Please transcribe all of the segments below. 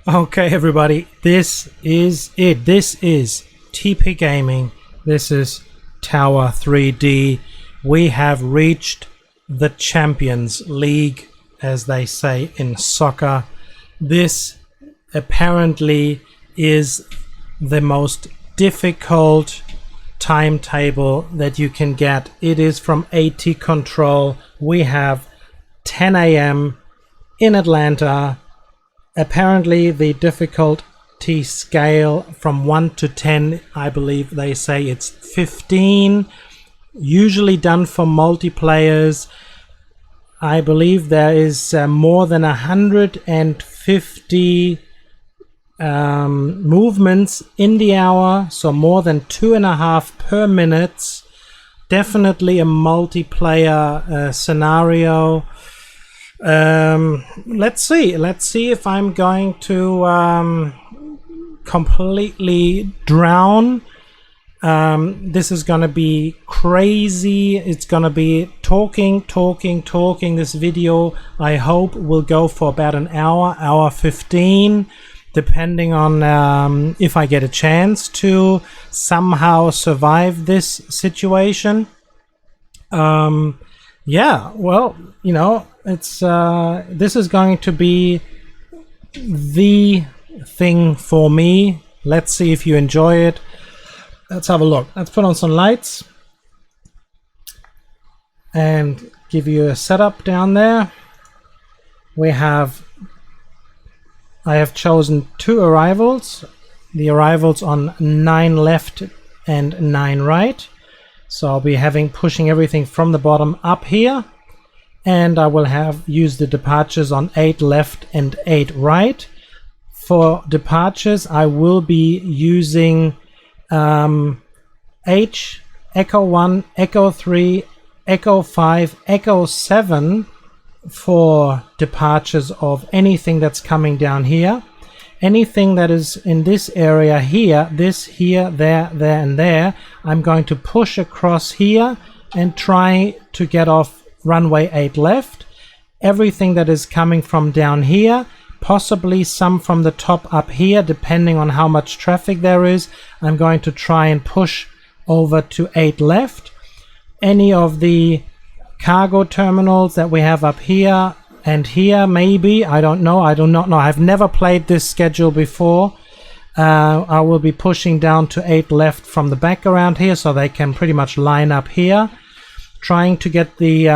Okay, everybody, this is it. This is TP Gaming. This is Tower 3D. We have reached the Champions League, as they say in soccer. This apparently is the most difficult timetable that you can get. It is from ATControl. We have 10 a.m. in Atlanta. Apparently the difficulty scale from 1 to 10, I believe they say it's 15, usually done for multiplayers. I believe there is more than 150 movements in the hour, so more than 2.5 per minute. Definitely a multiplayer scenario. Let's see if I'm going to completely drown. This is gonna be crazy. It's gonna be talking. This video, I hope, will go for about an hour 15, depending on if I get a chance to somehow survive this situation. Yeah, well, you know, it's this is going to be the thing for me. Let's see if you enjoy it. Let's have a look. Let's put on some lights and give you a setup down there. I have chosen 2 arrivals. The arrivals on 9 left and 9 right. So I'll be pushing everything from the bottom up here, and I will use the departures on 8 left and 8 right. For departures, I will be using H, Echo 1, Echo 3, Echo 5, Echo 7 for departures of anything that's coming down here. Anything that is in this area here, this, here, there, and there, I'm going to push across here and try to get off runway 8 left. Everything that is coming from down here, possibly some from the top up here, depending on how much traffic there is, I'm going to try and push over to 8 left. Any of the cargo terminals that we have up here and here, maybe, I don't know, I do not know, I've never played this schedule before. I will be pushing down to 8 left from the background here, so they can pretty much line up here, trying to get the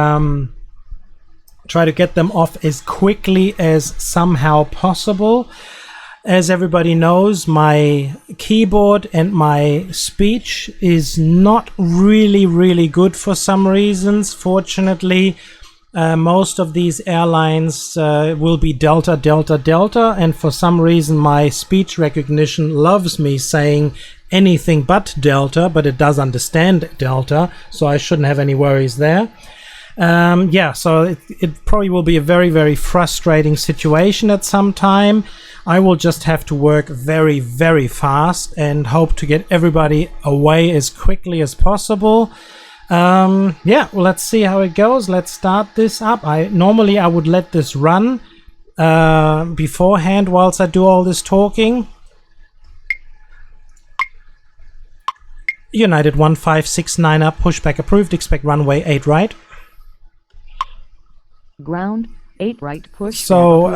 try to get them off as quickly as somehow possible. As everybody knows, my keyboard and my speech is not really good for some reasons. Fortunately, most of these airlines will be Delta, and for some reason my speech recognition loves me saying anything but Delta, but it does understand Delta, so I shouldn't have any worries there. Yeah, so it probably will be a very frustrating situation at some time. I will just have to work very fast and hope to get everybody away as quickly as possible. Yeah, well, let's see how it goes. Let's start this up. Normally I would let this run beforehand whilst I do all this talking. United 1569 up, pushback approved, expect runway 8 right. Ground 8 right, push. So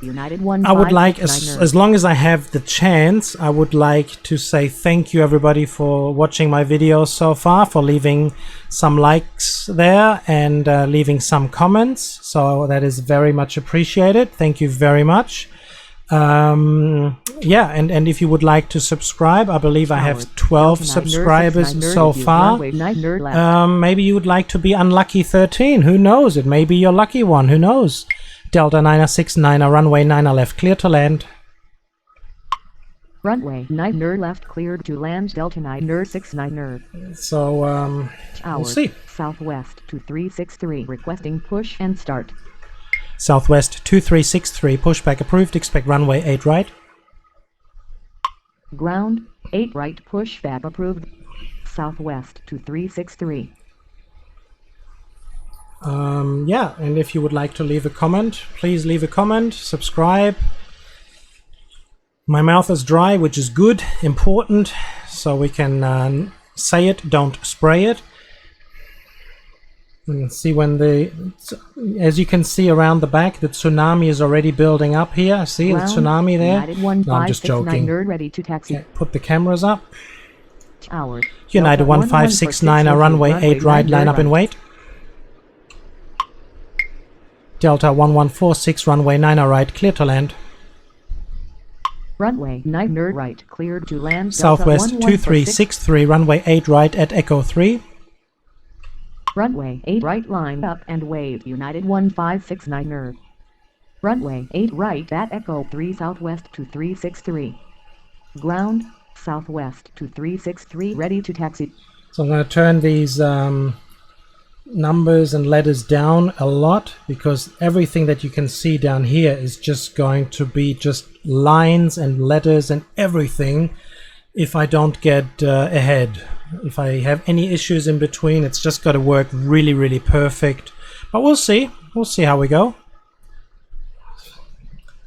United I would like, as long as I have the chance, I would like to say thank you everybody for watching my videos so far, for leaving some likes there and leaving some comments. So that is very much appreciated. Thank you very much. Yeah, and if you would like to subscribe, I believe I have 12 subscribers so far. Maybe you would like to be unlucky 13. Who knows? It may be your lucky one. Who knows? Delta 969, runway 9 left, clear to land. Runway 9 left, cleared to land. Delta 969. So we'll see. Southwest 2363, requesting push and start. Southwest 2363, pushback approved, expect runway 8 right. Ground 8 right, pushback approved. Southwest 2363. Yeah, and if you would like to leave a comment, please leave a comment, subscribe, My mouth is dry, which is good, important, so we can say it, don't spray it. And see when as you can see around the back, the tsunami is already building up here. See the tsunami there? No, I'm just joking. Ready to taxi. Okay, put the cameras up. Tower. United 1569, runway 8 right, line up and wait. Delta 1146, runway 9 right, clear to land. Runway 9 right, cleared to land. Southwest 2363, runway 8 right at Echo 3. Runway 8 right, line up and wait. United 1569 Runway 8 right at Echo 3, Southwest 2363. Ground, Southwest 2363, ready to taxi. So I'm going to turn these numbers and letters down a lot, because everything that you can see down here is just going to be just lines and letters and everything if I don't get ahead. If I have any issues in between, it's just got to work really, really perfect. But we'll see. We'll see how we go.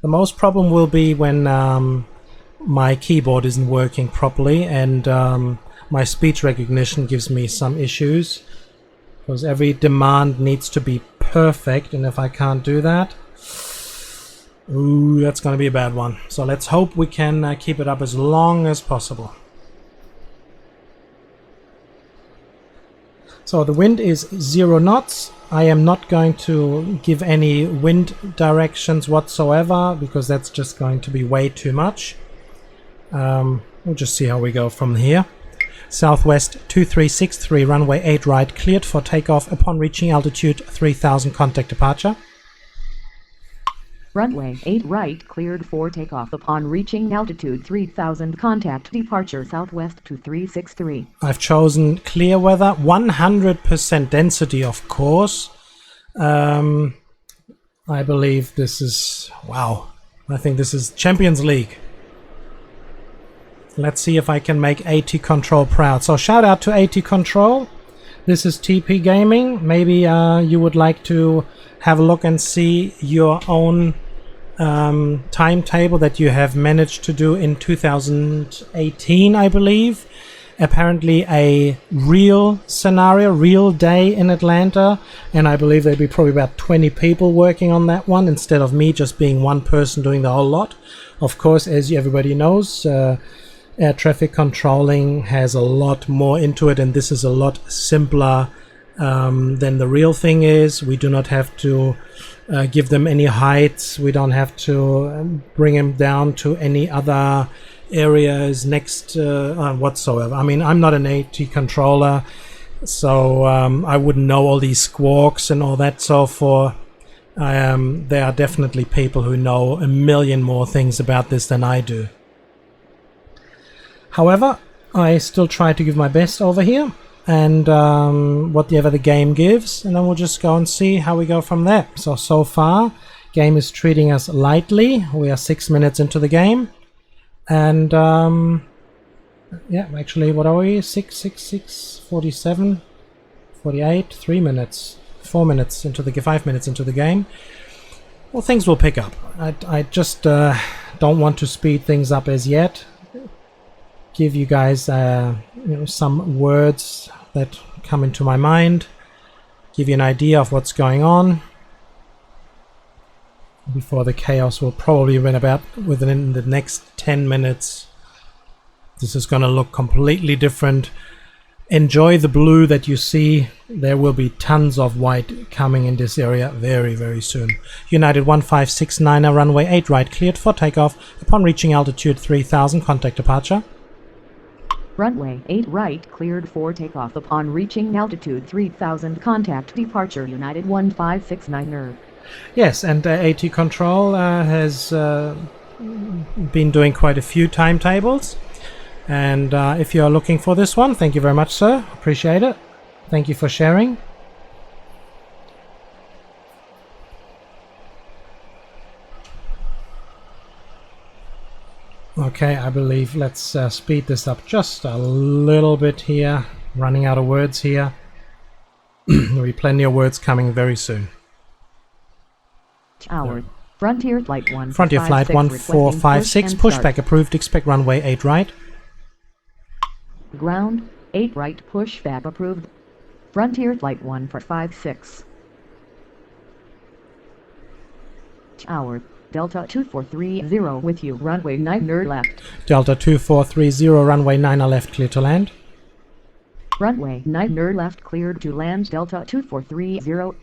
The most problem will be when my keyboard isn't working properly and my speech recognition gives me some issues, because every demand needs to be perfect, and if I can't do that, ooh, that's going to be a bad one. So let's hope we can keep it up as long as possible. So the wind is 0 knots. I am not going to give any wind directions whatsoever, because that's just going to be way too much. We'll just see how we go from here. Southwest 2363, runway 8 right, cleared for takeoff upon reaching altitude 3000, contact departure. Runway 8 right, cleared for takeoff upon reaching altitude 3000, contact departure Southwest 2363. I've chosen clear weather, 100% density, of course. I believe this is, wow, I think this is Champions League. Let's see if I can make ATControl proud. So shout out to ATControl. This is TP Gaming. Maybe you would like to have a look and see your own timetable that you have managed to do in 2018, I believe. Apparently a real scenario, real day in Atlanta, and I believe there'd be probably about 20 people working on that one instead of me just being one person doing the whole lot. Of course, as everybody knows, air traffic controlling has a lot more into it, and this is a lot simpler than the real thing is. We do not have to give them any heights. We don't have to bring them down to any other areas next whatsoever. I mean, I'm not an AT controller, so I wouldn't know all these squawks and all that. So there are definitely people who know a million more things about this than I do. However, I still try to give my best over here, and whatever the game gives, and then we'll just go and see how we go from there. So far, game is treating us lightly. We are 6 minutes into the game, and yeah, actually, what are we? 47, 48, 3 minutes, 4 minutes into the 5 minutes into the game. Well, things will pick up. I just don't want to speed things up as yet. Give you guys some words that come into my mind, give you an idea of what's going on before the chaos will probably win about within the next 10 minutes. This is going to look completely different. Enjoy the blue that you see. There will be tons of white coming in this area very, very soon. United 1569, runway 8 right, cleared for takeoff upon reaching altitude 3000, contact departure. Runway 8 right, cleared for takeoff upon reaching altitude 3000, contact departure United 1569 Yes, and ATControl has been doing quite a few timetables, and if you are looking for this one, thank you very much, sir. Appreciate it. Thank you for sharing. Okay, I believe let's speed this up just a little bit here. Running out of words here. There'll be plenty of words coming very soon. Tower. Frontier Flight 1. Frontier Flight 1456, pushback approved, expect runway 8 right. Ground, 8 right, pushback approved. Frontier Flight 1456. Tower, Delta 2430 with you, runway 9er left. Delta 2430, runway 9er left, clear to land. Runway 9er left, cleared to land, Delta 2430.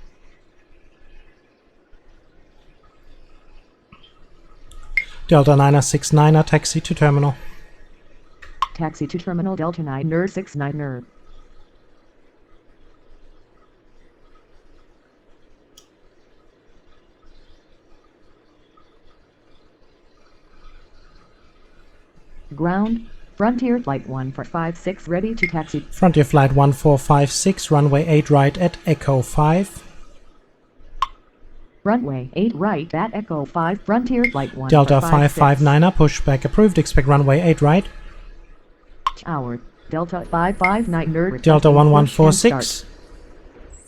Delta 969er, taxi to terminal. Taxi to terminal, Delta 969er. Ground, Frontier Flight 1456 ready to taxi. Frontier Flight 1456, runway 8 right at Echo 5. Runway 8 right at Echo 5, Frontier Flight 1456. Delta 559er, pushback approved, expect runway 8 right. Tower, Delta 559er. Delta 1146,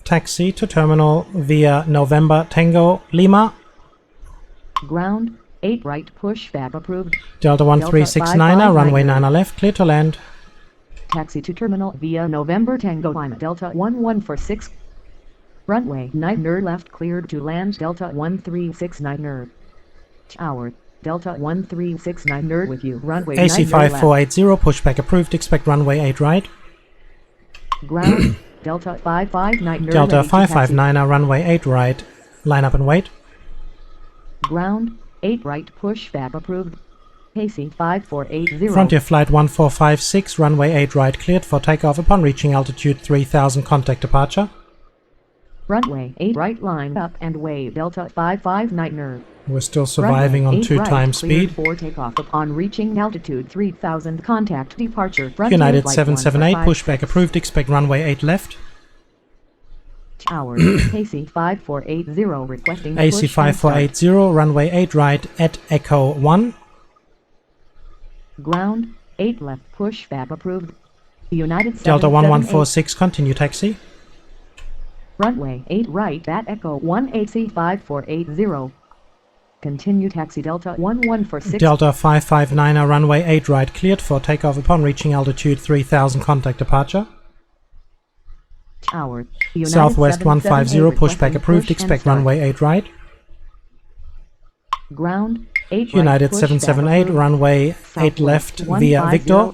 taxi to terminal via November Tango Lima. Ground, 8 right, pushback approved. Delta 1369er, runway 9er left, clear to land. Taxi to terminal via November Tango Lima, Delta 1146. Runway 9er left, cleared to land, Delta 1369er. Tower, Delta 1369er with you, runway 9er AC 5480, pushback approved, expect runway 8 right. Ground, Delta 559er. Delta 559er, runway 8 right, line up and wait. Ground, 8 right, pushback approved. AC 5480. Frontier Flight 1456, runway 8 right, cleared for takeoff upon reaching altitude 3000, contact departure. Runway 8 right, line up and wave, Delta 559er. We're still surviving on 2 times speed. For takeoff upon reaching altitude 3000, contact departure. United 778, pushback approved, expect runway 8 left. Tower, AC 5480 requesting AC 5480, runway 8 right at Echo 1. Ground, 8 left, pushback approved. United Delta 778. 1146, continue taxi. Runway 8 right at Echo 1, AC 5480. Continue taxi, Delta 1146. Delta 559er, runway 8 right, cleared for takeoff upon reaching altitude 3000, contact departure. Tower, Southwest 150, pushback approved, expect runway 8 right. Ground, 8 United right, 778, approved. runway 8 left via Victor.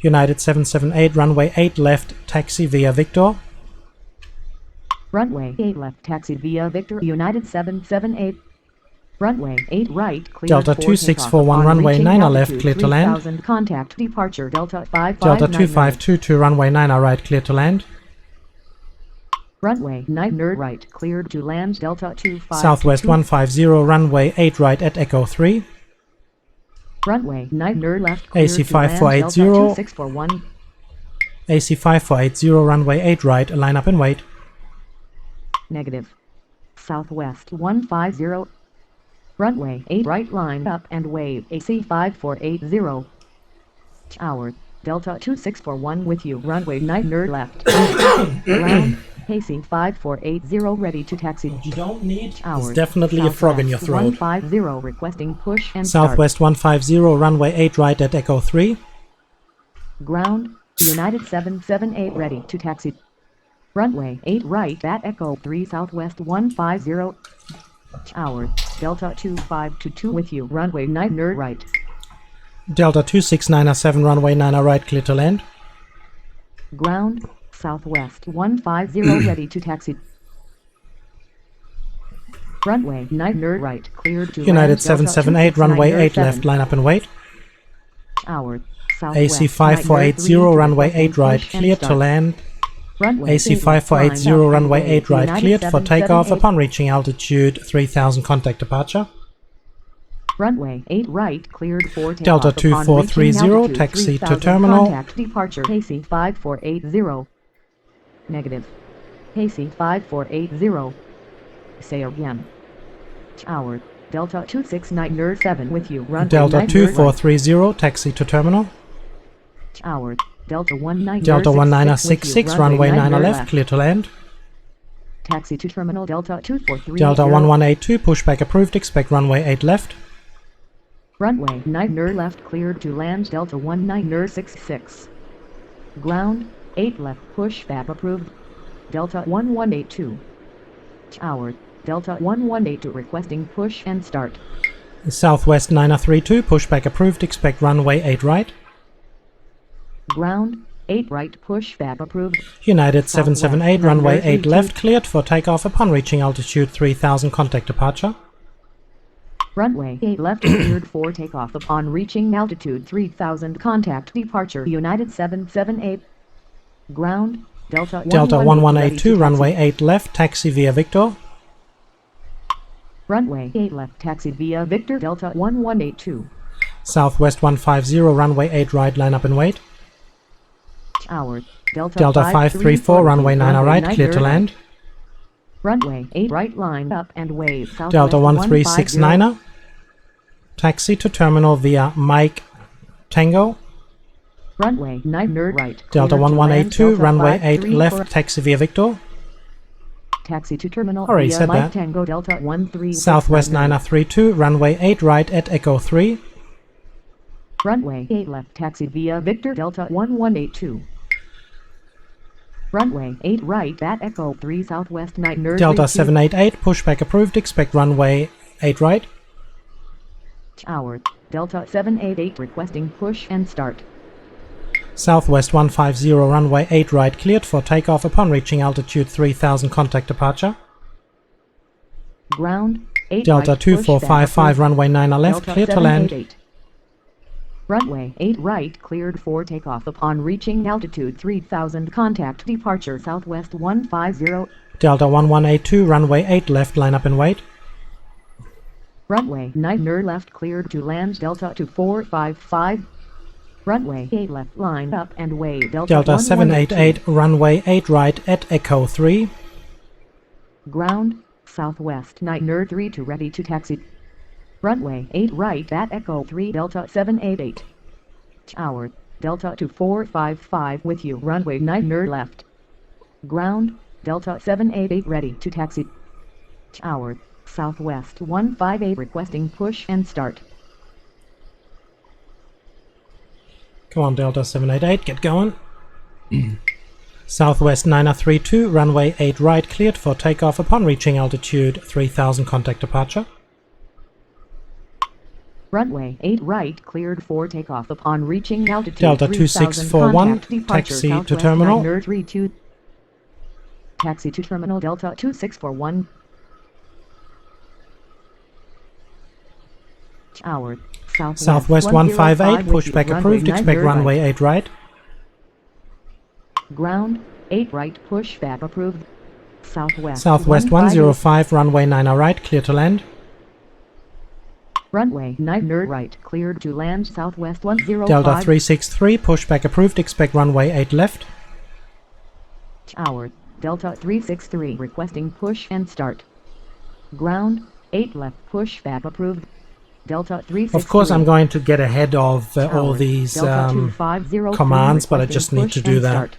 United 778, runway 8 left, taxi via Victor. Runway 8 left, taxi via Victor. United 778. Runway 8 right, clear. Delta 2641, runway 9er left, clear to land. Contact departure, Delta 559. Delta 2522, runway 9er right, clear to land. Runway 9er right, cleared to land, Delta 2522. Southwest 150, runway 8 right at Echo 3. Runway 9er left, cleared AC to land, 5480. Delta 2641. AC 5480, runway 8 right, line up and wait. Negative. Southwest 150. Runway 8 right, line up and wave, AC 5480. Tower, Delta 2641 with you, runway 9er left. Ground, AC 5480 ready to taxi. You don't need. Tower, There's definitely a frog in your throat. 150 requesting push and Southwest 150, runway 8 right at Echo 3. Ground, United 778 ready to taxi. Runway 8 right at Echo 3, Southwest 150. Tower, Delta 2522 with you, runway 9er right. Delta 2697, runway 9er right, clear to land. Ground, Southwest 150 ready to taxi. Runway 9er right, cleared to United land, 778, runway 8 7. left, line up and wait. Tower, AC Southwest 5480, 9er runway 8 right, push and cleared to start. land. Runway AC 8 5480, line up runway and 8 right, United cleared for takeoff 778. upon reaching altitude 3000, contact departure. Runway 8 right, cleared for takeoff. Delta upon 2430, reaching altitude taxi to 3000, terminal. Contact departure, AC 5480. Negative. AC 5480. Say again. Tower, Delta 2697 with you, runway Delta 9er 2430, taxi to terminal. Tower, Delta 1966 Delta 1966, runway 9er left, left. clear to land. taxi to terminal Delta 243. Delta 1182, pushback approved, expect runway 8 left. Runway 9 left cleared to land Delta 1966. Ground 8 left pushback approved. Delta 1182. Tower Delta 1182 requesting push and start. Southwest 932, pushback approved, expect runway 8 right. Ground 8 right pushback approved. United Southwest 778, runway 8 932. left, cleared for takeoff upon reaching altitude 3000, contact departure. Runway 8 left cleared for takeoff upon reaching altitude 3000, contact departure. United 778. Ground Delta 1182, ready to runway taxi. 8 left, taxi via Victor. Runway 8 left taxi via Victor Delta 1182. Southwest 150, runway 8 right, line up and wait. Tower Delta 534, runway 9 right, clear to land. Runway 8 right line up and wave. Southwest Delta 1369, taxi to terminal via Mike Tango. Runway 9 right. Delta clear to land. 1182, Delta runway 8 534. left, taxi via Victor. Taxi to terminal Already via said Mike that. Tango Delta 13. Southwest 932, runway 8 right at Echo 3. Runway 8 left taxi via Victor Delta 1182. Runway 8 right at Echo 3 Southwest 9 Delta 788, pushback approved, expect runway 8 right. Tower Delta 788 requesting push and start. Southwest 150, runway 8 right, cleared for takeoff upon reaching altitude 3000, contact departure. Ground 8 Delta right, 2455, runway 9 left, Delta clear to land. 788. Runway 8 right cleared for takeoff upon reaching altitude 3000, contact departure Southwest 150. Delta 1182, runway 8 left, line up and wait. Runway 9 left cleared to land Delta 2455. Runway 8 left line up and wave Delta, Delta 1182. 788, runway 8 right at Echo 3. Ground Southwest 9 to ready to taxi. Runway 8 right at Echo 3 Delta 788. Tower Delta 2455 with you. Runway 9 left. Ground Delta 788 ready to taxi. Tower Southwest 158 requesting push and start. Come on, Delta 788, get going. Southwest 932, runway 8 right, cleared for takeoff upon reaching altitude 3000, contact departure. Runway 8 right cleared for takeoff upon reaching altitude Delta 3000, 2641, contact departure taxi to Southwest terminal. 932. Taxi to terminal Delta 2641. Tower Southwest 158, pushback approved, expect runway 8 right. Ground 8 right pushback approved. Southwest 105, runway 9 right, clear to land. Runway 9 right cleared to land Southwest 105. Delta 363, pushback approved, expect runway 8 left. Tower Delta 363 requesting push and start. Ground 8 left pushback approved. Delta 363. Of course I'm going to get ahead of all these commands, but I just need to do that. Start.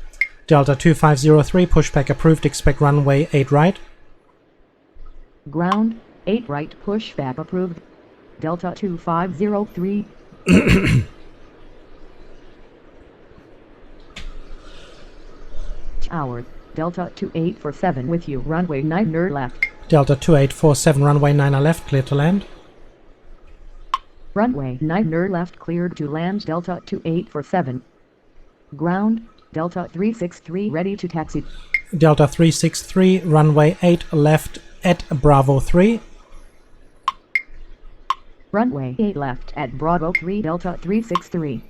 Delta 2503, pushback approved, expect runway 8 right. Ground 8 right pushback approved. Delta 2503. Tower Delta 2847 with you. Runway 9 left. Delta 2847, runway 9 left, clear to land. Runway 9 left cleared to land Delta 2847. Ground Delta 363 ready to taxi. Delta 363, runway 8 left at Bravo 3. Runway 8 left at Bravo 3 Delta 363.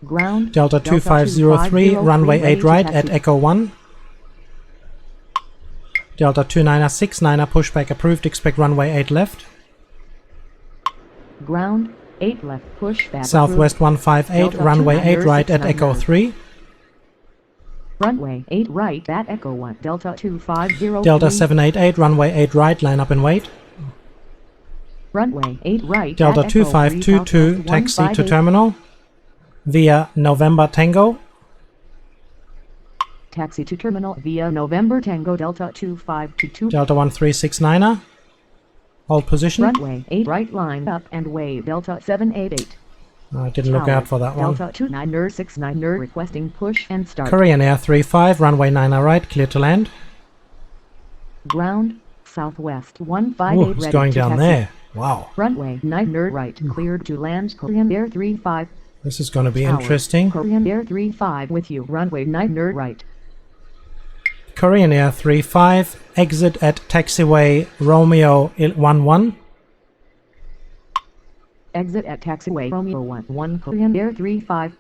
Ground Delta 2503, runway 8 right at Echo 1. Delta 2969, pushback approved, expect runway 8 left. Ground 8 left pushback Southwest 158, Delta runway 8 right at 2969. Echo 3. Runway 8 right at Echo 1 Delta 2503. Delta 788, runway 8 right, line up and wait. Runway 8 right Delta at Echo 3 2522, Southwest taxi to 158. terminal via November Tango. Taxi to terminal via November Tango Delta 2522. Delta 1369er. Hold position. Runway 8 right line up and wave Delta 788. I didn't look out for that one. Delta 2969er requesting push and start. Korean Air 35, runway 9 right, clear to land. Ground, Southwest 158 Ooh, it's ready going to down taxi. there. Wow. Runway 9 right, cleared to land. Korean Air 35. This is going to be Tower. interesting. Korean Air 35 with you. Runway 9 right. Korean Air 35, exit at taxiway Romeo 11. Exit at taxiway Romeo 11. Korean Air 35.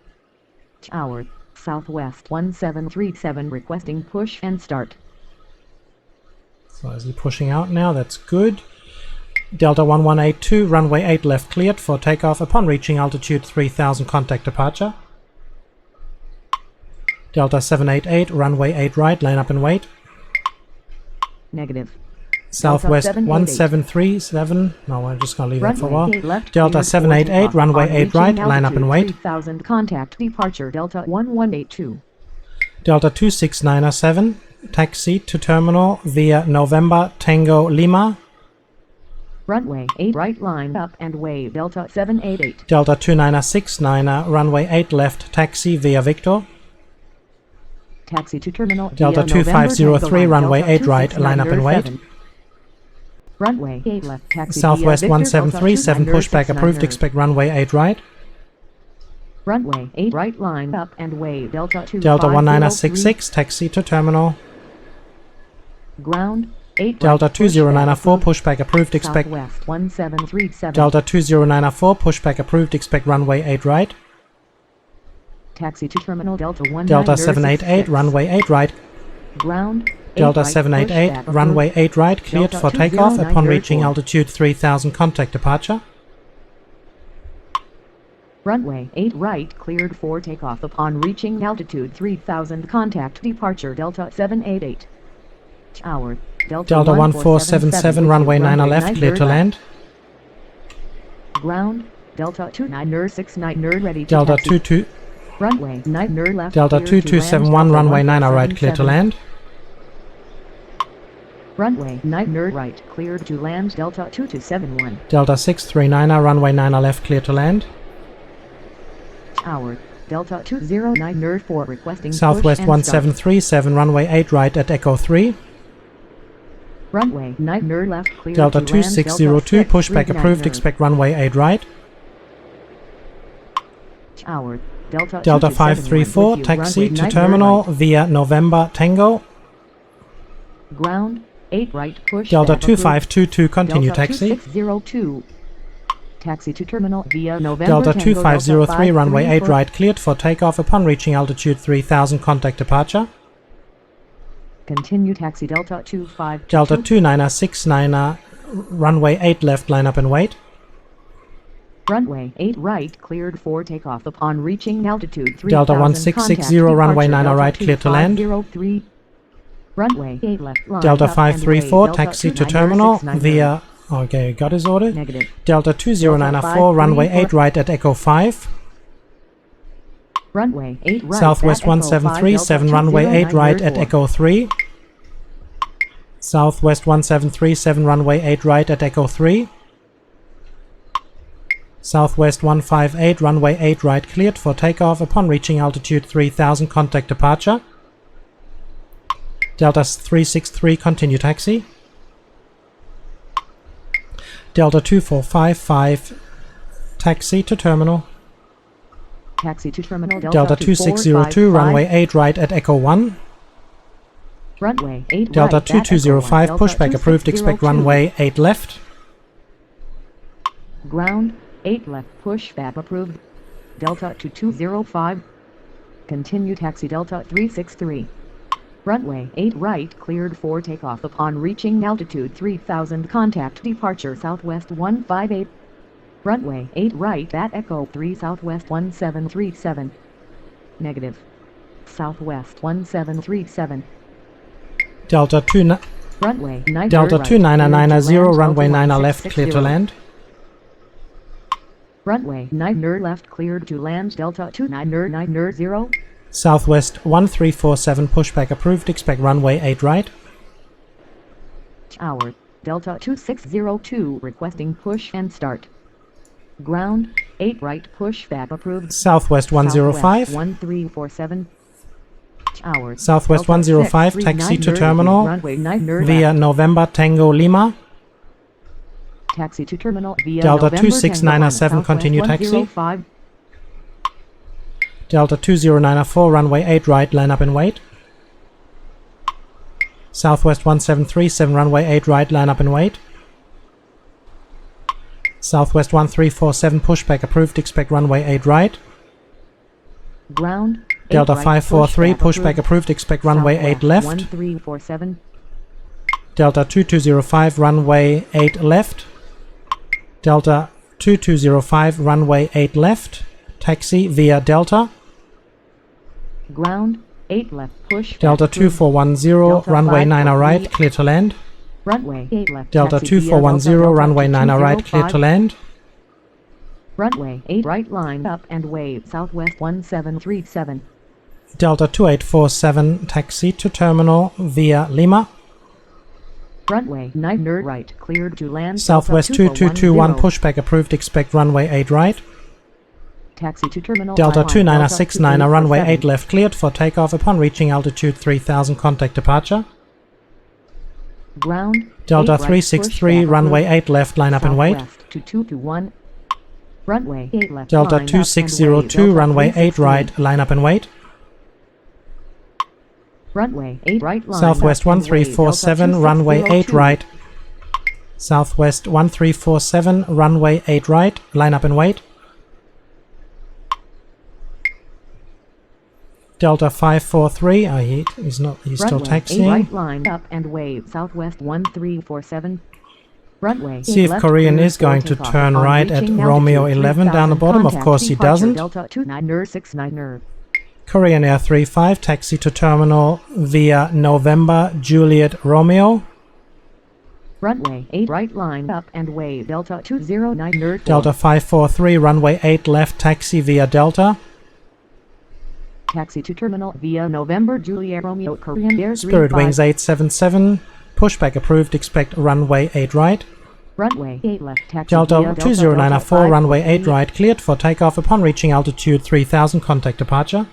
Tower, Southwest 1737 requesting push and start. So is he pushing out now? That's good. Delta 1182, runway 8 left cleared for takeoff upon reaching altitude 3000, contact departure. Delta 788, runway 8 right, line up and wait. Negative. Southwest Delta 1737, no, we're just going to leave that for a while. Runway 8 left, Delta cleared 788, for runway takeoff 8 upon right, reaching line up and wait. 3000, contact departure Delta 1182. Delta 2697, taxi to terminal via November Tango Lima. Runway 8 right line up and wave Delta 788. Delta 2969, runway 8 left, taxi via Victor. Taxi to terminal Delta via November 2503, Tango runway Delta 8 right, line up and wait. 2697. Runway 8 left, taxi Southwest via Victor, 1737, Delta pushback approved, 2969. expect runway 8 right. Runway 8 right line up and wave Delta 2. Delta 1966, taxi to terminal. Ground 8 Delta right, 2094, pushback approved, expect. Southwest 1737. Delta 2094, pushback approved, expect runway 8 right. Taxi to terminal Delta 1966. Delta 788, runway 8 right. Ground 8 Delta right, 788, pushback runway approved. 8 right, cleared Delta for takeoff upon 209 reaching therefore. altitude 3000, contact departure. Runway 8 right, cleared for takeoff upon reaching altitude 3000, contact departure Delta 788. Tower, Delta 1477, runway 9 left, clear to land. Ground, Delta 2969 ready to Delta taxi. 22, Runway 9 left. Delta clear to 2271, land, Delta runway 9 right, clear to 1477. land. Runway 9 right, cleared to land Delta 2271. Delta 639, runway 9 left, clear to land. Tower, Delta 209 4 requesting Southwest push and start. 1737, runway 8 right at Echo 3. Runway 9 left, cleared Delta to land 2602, Delta pushback 639. approved, expect runway 8 right. Tower, Delta 534, with you, taxi runway to 9 terminal right. via November Tango. Ground 8 right, push Delta back approved. 2522, continue Delta taxi. 2602. Taxi to terminal via November Delta Tango, 2503, runway 8 for right, cleared for takeoff upon reaching altitude 3000, contact departure. Continue taxi Delta 2522. Delta 2969, runway 8 left, line up and wait. Runway 8 right, cleared for takeoff upon reaching altitude 3000. Delta 1660, contact runway departure 9 right, Delta clear to land. 2503. Runway 8 left line Delta up and 534, wave, Delta taxi to terminal 2969. via. Okay, got his order. Negative. Delta 2094, runway 8 right at Echo 5. Runway 8 right. Southwest at Echo 1737, 5, runway 8 right at 2094. Echo 3. Southwest 1737, runway 8 right at Echo 3. Southwest 158, runway 8 right, cleared for takeoff upon reaching altitude 3000, contact departure. Delta 363, continue taxi. Delta 2455, taxi to terminal. Taxi to terminal Delta 2602, runway 8 right at Echo 1. Runway 8 Delta right, at Echo 1, 2205, Delta pushback approved, expect 2602. runway 8 left. Ground 8 left, pushback approved. Delta 2205. Continue taxi Delta 363. Runway 8 right, cleared for takeoff upon reaching altitude 3000, contact departure Southwest 158. Runway 8 right at Echo 3, Southwest 1737. Negative. Southwest 1737. Delta 2 Runway 9 Delta right, 2990, runway 9 Delta left, clear to 1660. land. Runway 9 left, cleared to land Delta 2990. Southwest 1347, pushback approved, expect runway 8 right. Tower, Delta 2602 requesting push and start. Ground, 8 right pushback approved. Southwest 105. 1347. Tower, Southwest Delta 105, 639 taxi to Nerd, terminal runway 9 Nerd via left. November Tango Lima. Taxi to terminal via Delta November 26907, Tango continue Southwest taxi. 105. Delta 20904, runway 8 right, line up and wait. Southwest 1737, runway 8 right, line up and wait. Southwest 1347, pushback approved, expect runway 8 right. Ground, 8 Delta right 543, pushback approved, expect runway 8 left. 1347. Delta 2205, runway 8 left. Delta 2205, runway 8 left. Taxi via Delta. Ground, 8 left push. Delta 2410, Delta runway 9 right, 543. clear to land. Runway 8 left. Delta taxi via 2410, Delta runway 9 right, clear to 205. land. Runway 8 right, line up and wave Southwest 1737. Delta 2847, taxi to terminal via Lima. Runway 9 Nerd right, cleared to land. Southwest Delta 2221, 2410. pushback approved, expect runway 8 right. Taxi to terminal. Delta Delta 2969, runway 2847. 8 left, cleared for takeoff upon reaching altitude 3000, contact departure. Ground. Delta 8 right, 363, pushback runway approved. 8 left, line up and wait. Southwest to 221. Runway 8 left. Delta line up and 2602, wave. Delta runway 8 363. right, line up and wait. Runway 8 right, line Southwest up and wave. 1347, Delta runway 8 2602. right. Southwest 1347, runway 8 right, line up and wait. Delta 543, he's still Runway 8 taxiing. right, line up and wave Southwest 1347. Runway 8 See if left, Korean cleared is for going to takeoff. turn On right at reaching Romeo altitude 11 down the 3000, bottom. Of contact course he departure doesn't. Delta 2969. Korean Air 35, taxi to terminal via November Juliet Romeo. Runway 8 right, line up and wave Delta 209 Nerd 4. Delta 543, runway 8 left, taxi via Delta. Taxi to terminal via November Juliet Romeo. Korean Air Spirit 35. Wings 877, pushback approved, expect runway 8 right. Runway 8 left, taxi Delta via 20904, Delta runway 8 543. right, cleared for takeoff upon reaching altitude 3000, contact departure.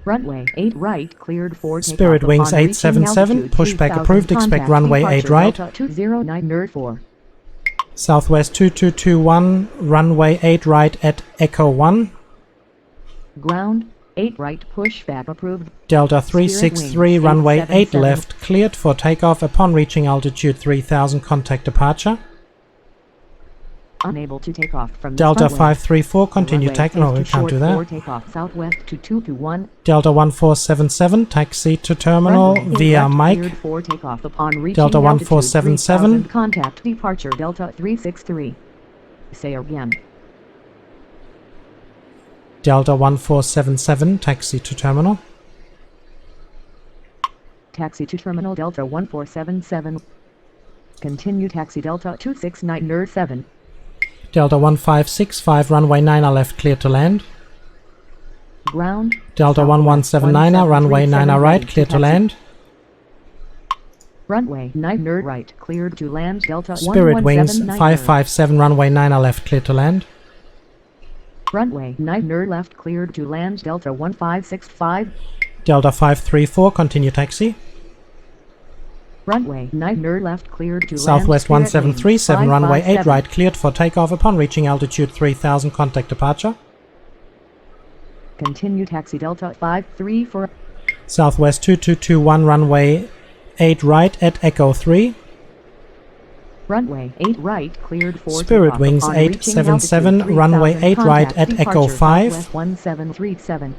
Runway 8 right, cleared for takeoff. Spirit Wings upon reaching 877, altitude pushback 3000, approved, expect contact runway departure 8 right. Delta 209 Nerd 4. Southwest 2221, runway 8 right at Echo 1. Ground 8 right, pushback approved. Delta Spirit 363, Wings runway 8 877. left, cleared for takeoff upon reaching altitude 3000, contact departure. Unable to take off from this Delta runway. 534, continue Runway takeoff. No, is we too can't short do for that. takeoff Southwest to 221. Delta 1477, taxi to terminal Runway 8 via left, Mike. cleared for takeoff upon reaching Delta altitude 1477. 3000, contact departure Delta 363. Say again. Delta 1477, taxi to terminal. Taxi to terminal Delta 1477. Continue taxi Delta 269 Nerd 7. Delta 1565, runway 9 left, clear to land. Ground. Delta Southwest 1179, runway 9 1737 right, ready clear to taxi. land. Runway 9 Nerd right, cleared to land Delta Spirit Wings 1179 Nerd. 557, runway 9 left, clear to land. Runway 9 Nerd left, cleared to land Delta 1565. Delta 534, continue taxi. Runway 9 Nerd left, cleared to Southwest land Spirit Wings 1737, runway 8 557. right, cleared for takeoff upon reaching altitude 3000, contact departure. Continue taxi Delta 534. Southwest 2221, runway 8 right at Echo 3. Runway 8 right, cleared for Spirit takeoff Wings upon reaching 877, altitude runway 3000, 8 right contact at Echo departure 5. Southwest 1737.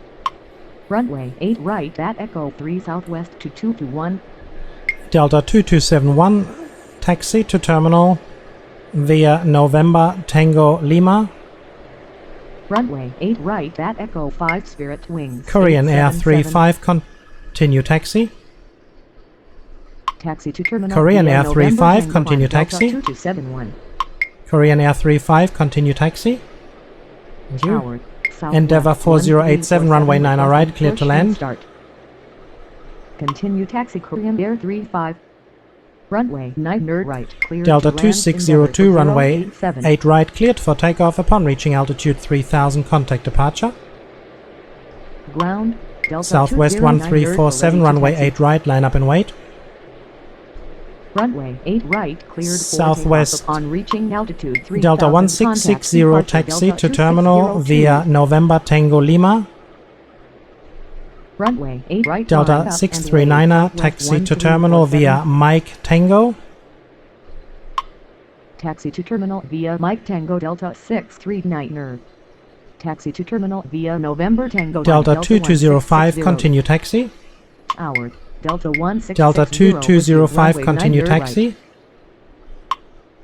Runway 8 right at Echo 3 Southwest to 221. Delta 2271, taxi to terminal via November Tango Lima. Runway 8 right at Echo 5 Spirit Wings Korean Air 877. 35, continue taxi. Taxi to terminal Korean via Air November 35, Tango continue 1, Delta taxi. 2271. Korean Air 35, continue taxi. Thank you. Tower southwest. Endeavour 4087, runway 90 right, cleared to land. Start. Continue taxi Korean Air 35. Runway 90 right, cleared Delta to land. 2602, Endeavour runway 087. 8 right, cleared for takeoff upon reaching altitude 3000, contact departure. Ground, Delta Southwest 209 1347, ready to runway taxi. 8 right, line up and wait. Runway 8 right, cleared for Southwest takeoff upon reaching altitude 3000. Delta Contact 1660, departure taxi Delta to terminal 2602. via November Tango Lima. Runway 8 right, Delta lined up and 639er, wait. taxi to terminal via Mike Tango. Taxi to terminal via Mike Tango Delta 639er. Taxi to terminal via November Tango Delta Delta 2205, 1660. continue taxi. Hour, Delta 1660. Delta 2205, runway continue 90 taxi. right.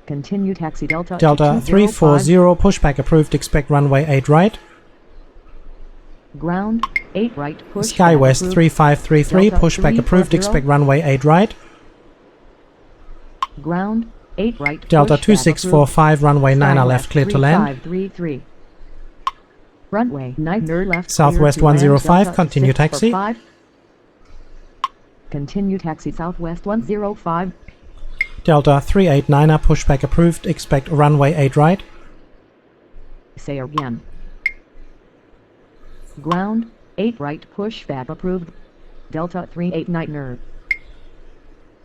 Continue taxi Delta Delta 2205. 340, pushback approved, expect runway 8 right. Ground 8 right, push Skywest approved. 3533, Delta pushback approved, 340. expect runway 8 right. Ground 8 right, Delta pushback 2645, runway 9 Skywest left, clear to land. 3533. Runway 9 left. Southwest clear to land. 105, Delta continue taxi. 645. Continue taxi Southwest 105. Delta 389er, pushback approved, expect runway 8 right. Say again. Ground 8 right, pushback approved. Delta 389er.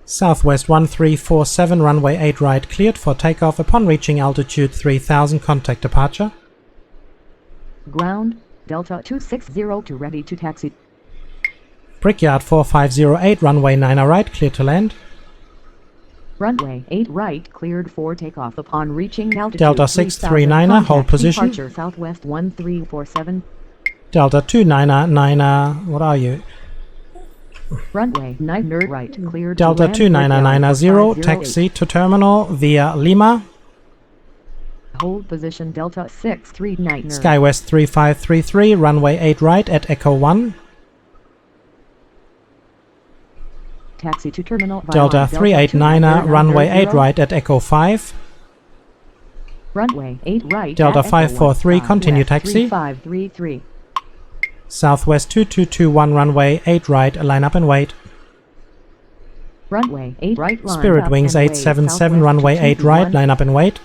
Southwest 1347, runway 8 right, cleared for takeoff upon reaching altitude 3000, contact departure. Ground Delta 2602 ready to taxi. Brickyard 4508, runway 9 right, clear to land. Runway 8 right, cleared for takeoff upon reaching altitude Delta 3000. 639er, hold Contact position. Departure Southwest 1347. Delta 29er, what are you? Runway 90 right, cleared Delta to land. 2990, taxi to terminal via Lima. Hold position Delta 639er. Skywest 3533, runway 8 right at Echo 1. Taxi to terminal via Delta 389er, runway 8 290. right at Echo 5. Runway 8 right. Delta at Echo 543, 15 continue west, taxi. 3533. Southwest 2221, runway 8 right, line up and wait. Runway 8 right. line Spirit up Wings and wait. 877, Southwest runway 8 right, 221. line up and wait.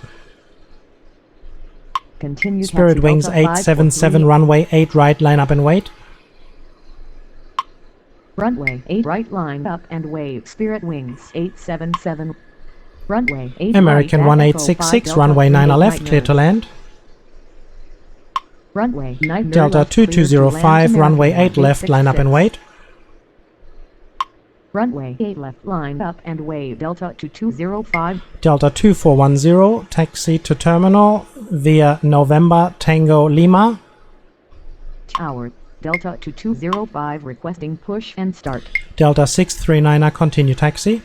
Continue Spirit taxi Wings Delta 877, 543. runway 8 right, line up and wait. Runway 8 right, line up and wave. Spirit Wings 877. Runway 8 American right, at Echo 1866, 5 runway 9 Delta left, clear to 389. land. Runway 9 Delta left, cleared to 2205, land. runway American 8 left, line up and 1866. wait. Runway 8 left, line up and wave. Delta 2205. Delta 2410, taxi to terminal via November Tango Lima. Tower. Delta 2205 requesting push and start. Delta 639er, continue taxi.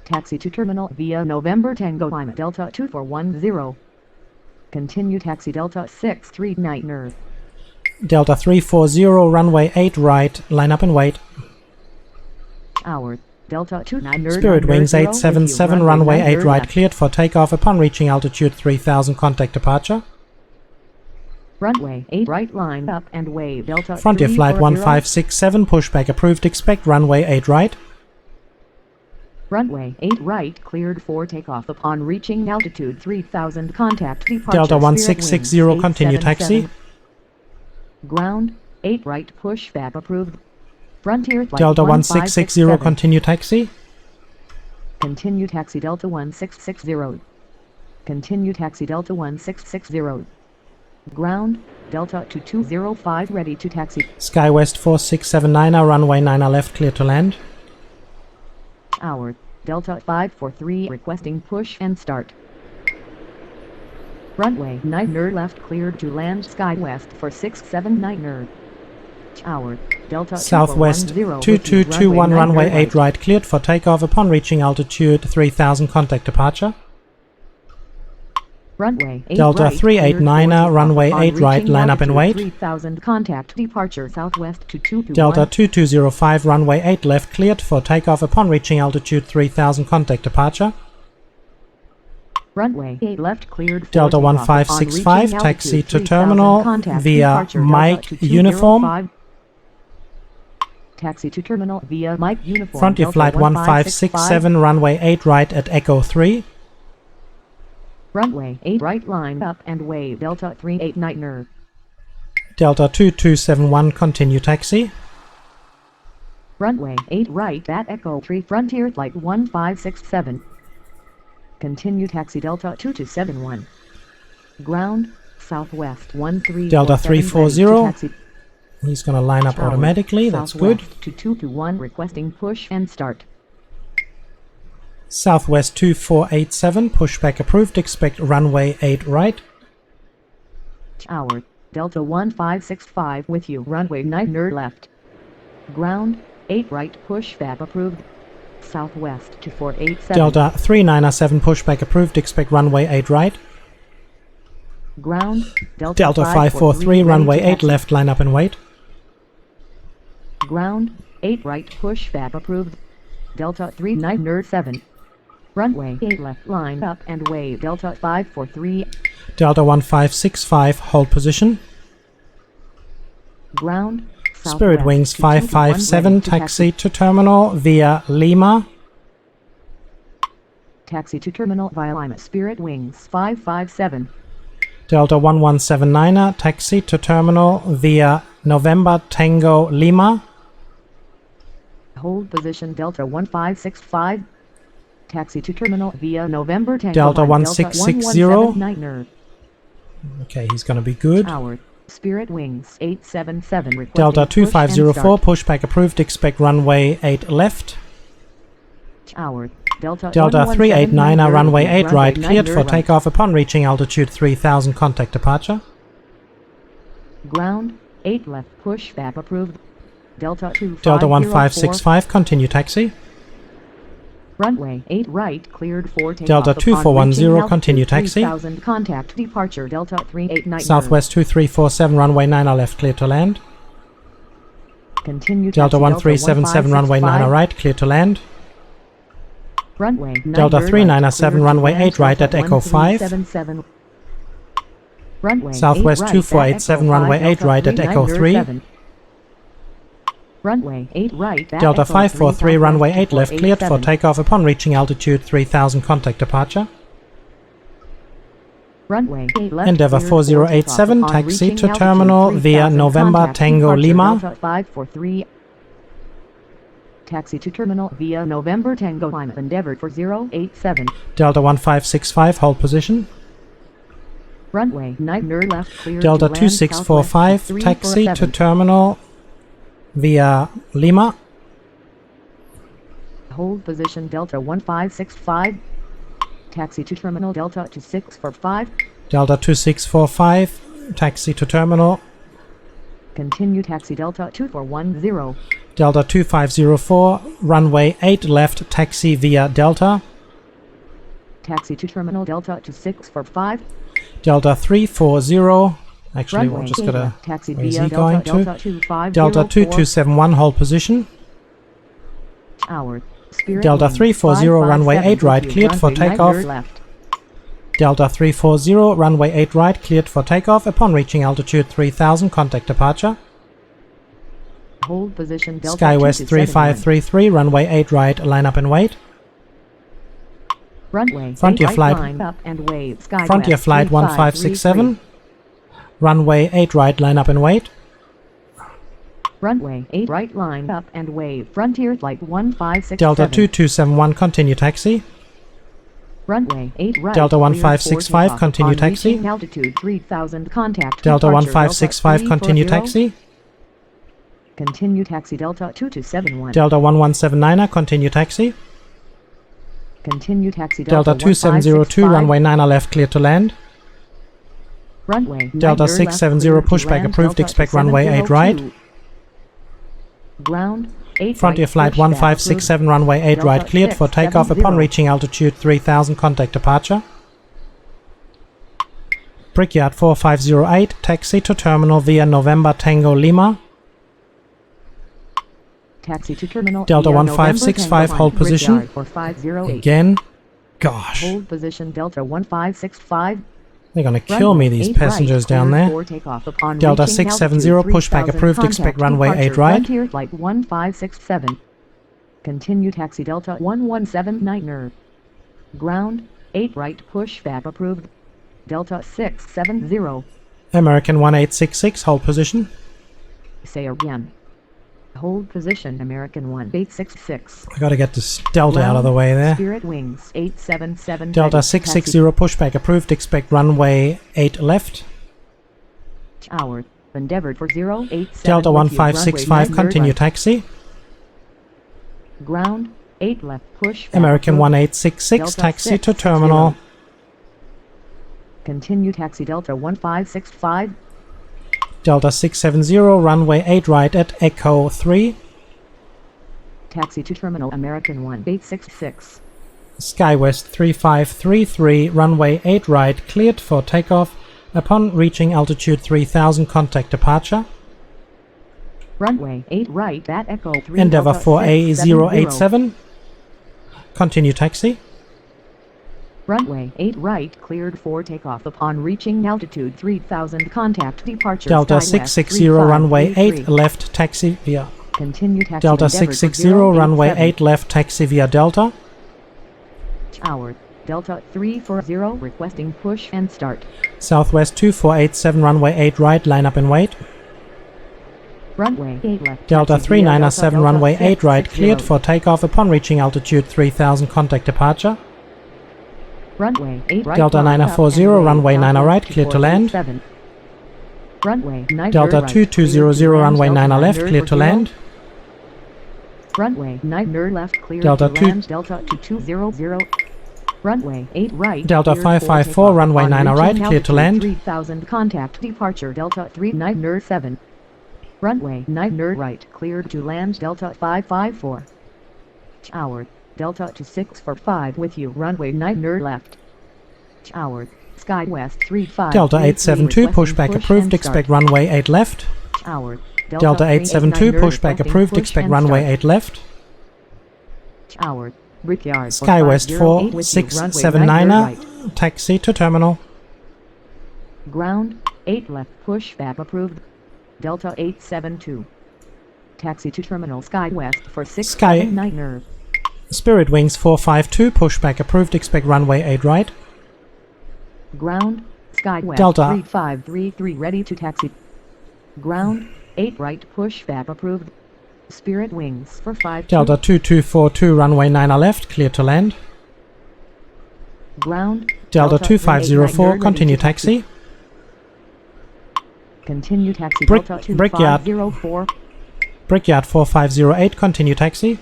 Taxi to terminal via November Tango Lima. Delta 2410. Continue taxi Delta 639er. Delta 340, runway 8 right, line up and wait. Tower. Delta 29er. Spirit Wings 877, runway 8 right, cleared for takeoff upon reaching altitude 3000, contact departure. Runway 8 right, line up and wave. Delta Frontier Flight 340. 1567, pushback approved, expect runway 8 right. Runway 8 right, cleared for takeoff upon reaching altitude 3000. Contact departure. Delta Spirit 1660, Wings continue 877. taxi. Ground 8 right, pushback approved. Frontier Flight Delta 1660, 1567. continue taxi. Continue taxi Delta 1660. Continue taxi Delta 1660. Ground Delta 2205 ready to taxi. Skywest 4679er, runway 9 left, clear to land. Tower. Delta 543 requesting push and start. Runway 9 left, cleared to land. Skywest for 679er. Tower. Delta Southwest 2410 2221, runway 8 right. right, cleared for takeoff upon reaching altitude 3000, contact departure. Runway 8 Delta right, 389er, cleared for runway takeoff 8 upon right, reaching line up and altitude wait. 3000. Contact departure Southwest to 221. Delta 2205, runway 8 left, cleared for takeoff upon reaching altitude 3000, contact departure. Runway 8 left cleared. Delta 1565, taxi to terminal via Mike Uniform. Taxi to terminal via Mike Uniform. Frontier Flight 1567, runway 8 right at Echo 3. Runway 8 right line up and wave Delta 389er. Delta 2271, continue taxi. Runway 8 right at Echo 3 Frontier Flight 1567. Continue taxi Delta 2271. Ground, Southwest 13. Delta 340. He's going to line up Tower, automatically, that's good. to 221 requesting push and start. Southwest 2487, pushback approved, expect runway 8 right. Tower, Delta 1565 with you, runway 9 left. Ground, 8 right, pushback approved. Southwest 2487. Delta 3907, pushback approved, expect runway 8 right. Ground, Delta 543, runway 8 left, line up and wait. Ground, 8 right, pushback approved. Delta 3907. Runway 8 left, line up and wave Delta 543. Delta 1565, hold position. Ground, Spirit Wings 557, taxi to terminal via Lima. Taxi to terminal via Lima. Spirit Wings 557. Delta 1179er, taxi to terminal via November Tango Lima. Hold position Delta 1565. Taxi to terminal via November Tango Delta Lima. 1660. Delta 1179er. Okay, he's going to be good. Tower, Spirit Wings 877. requesting Delta push and 2504, start. pushback approved, expect runway 8 left. Tower, Delta 389er, runway 8 right, 9 cleared for right. takeoff upon reaching altitude 3000, contact departure. Ground, 8 left, pushback approved. Delta 2504. Delta 1565, continue taxi. Runway 8 right, cleared for takeoff. Delta upon 2410, reaching continue altitude taxi. 3000, contact departure Delta 389. Southwest 2347, runway 9 left, clear to land. Continue Delta taxi, 1377, runway 9 right, clear to land. Runway 9 Delta left, 397, cleared to runway land, 8 right Delta at Echo 5. 1377. Runway Southwest 8 right 2487, at runway Echo 8 right at Echo 3. 3. Runway 8 right at Delta Echo 543, 3, runway 8 left, cleared for 487. takeoff upon reaching altitude 3000, contact departure. Runway 8 left, Endeavour cleared for 4087, takeoff upon taxi reaching to altitude terminal via 3000, November contact Tango departure Lima. Delta 543. Taxi to terminal via November Tango Lima. Endeavour for 087. Delta 1565, hold position. Runway 9 left, cleared Delta to land 2645, Southwest taxi to 347. terminal via Lima. Hold position Delta 1565. Taxi to terminal Delta 2645. Delta 2645, taxi to terminal. Continue taxi Delta 2410. Delta 2504, runway 8 left, taxi via Delta. Taxi to terminal Delta 2645. Delta 340. Actually, we're Runway just 8 gonna. left, taxi Where's via he Delta, going Delta to? 2504. Delta 2271, hold position. Tower, Spirit Delta Wings 340, runway 8 right, with you, cleared for runway 9 takeoff. left. Delta 340, runway 8 right, cleared for takeoff upon reaching altitude 3000, contact departure. Hold position Delta Skywest 2271. 3533, runway 8 right, line up and wait. Runway Frontier 8 right, flight- line up and wave. Skywest Frontier Flight 1567, 3533. runway 8 right, line up and wait. Runway 8 right, line up and wave. Frontier Flight 1567. Delta 2271, continue taxi. Runway 8 right. Delta cleared for 1565, takeoff continue upon taxi. reaching altitude 3000, contact Delta departure, 1565, continue 340. taxi. Continue taxi Delta 2271. Delta 1179er, continue taxi. Continue taxi Delta 2702, 1565. runway 9 left, clear to land. Runway Delta 9 670, left, cleared to pushback land, approved, Delta expect runway 8 right. 2702. Ground 8 Frontier right, Flight pushback 1567, runway 8 Delta right, cleared for takeoff 670. upon reaching altitude 3000, contact departure. Brickyard 4508, taxi to terminal via November Tango Lima. approved. Taxi to terminal Delta via 1565, November hold Tango position. Brickyard 4508. Again, Gosh. Hold position Delta 1565. They're gonna kill me, these passengers down there. Delta 670, pushback approved, expect runway 8 right. Frontier flight 1567. Continue taxi Delta 1179er. Ground, 8 right, pushback approved. Delta 670. American 1866, hold position. Say again. Hold position American 1866. I gotta get this Delta out of the way there. Spirit Wings 877. Delta 660, pushback approved, expect runway 8 left. Tower, endeavored for 087. Delta 1565, continue taxi. Ground, 8 left, push. American 1866, taxi to terminal. Continue taxi Delta 1565. Delta 670, runway 8 right at Echo 3. Taxi to terminal American 1866. Skywest 3533, runway 8 right, cleared for takeoff. Upon reaching altitude 3000, contact departure. Runway 8 right at Echo 3. Endeavour 4A087. Continue taxi. Runway 8 right, cleared for takeoff upon reaching altitude 3000, contact departure. Delta 660, runway 8 left, taxi via. Continue taxi. Delta 660, runway 8 left, taxi via Delta. Tower, Delta 340, requesting push and start. Southwest 2487, runway 8 right, line up and wait. Runway 8 left. Delta 3907, runway 8 right, cleared for takeoff upon reaching altitude 3000, contact departure. Runway 8 right. Delta 940, runway 9 right, cleared to land. Runway 9 Delta right, 2200, runway 9 left, cleared to land. Runway 9 left, cleared Delta to land. Delta 2200. Runway 8 right. Delta 554, runway 9 right, cleared to land. 3000, contact departure. Delta 3907. Runway 9 right, cleared to land. Delta 554. Tower, Delta 2645 with you. Runway 9 left. Tower, Skywest 35. Delta 872, pushback approved, expect runway 8 left. Tower, Delta 872, pushback approved, expect runway 8 left. Tower, Brickyard. Skywest 4679er, taxi to terminal. Ground, 8 left, pushback approved. Delta 872. Taxi to terminal Skywest for 679er. Spirit Wings 452, pushback approved, expect runway 8 right. Ground, Skywest Delta 3533, ready to taxi. Ground, 8 right, pushback approved. Spirit Wings for 5. Delta 2242, runway 9 left, clear to land. Ground, Delta 2504, continue taxi. Continue taxi. Delta 2504. Brickyard 4508, continue taxi.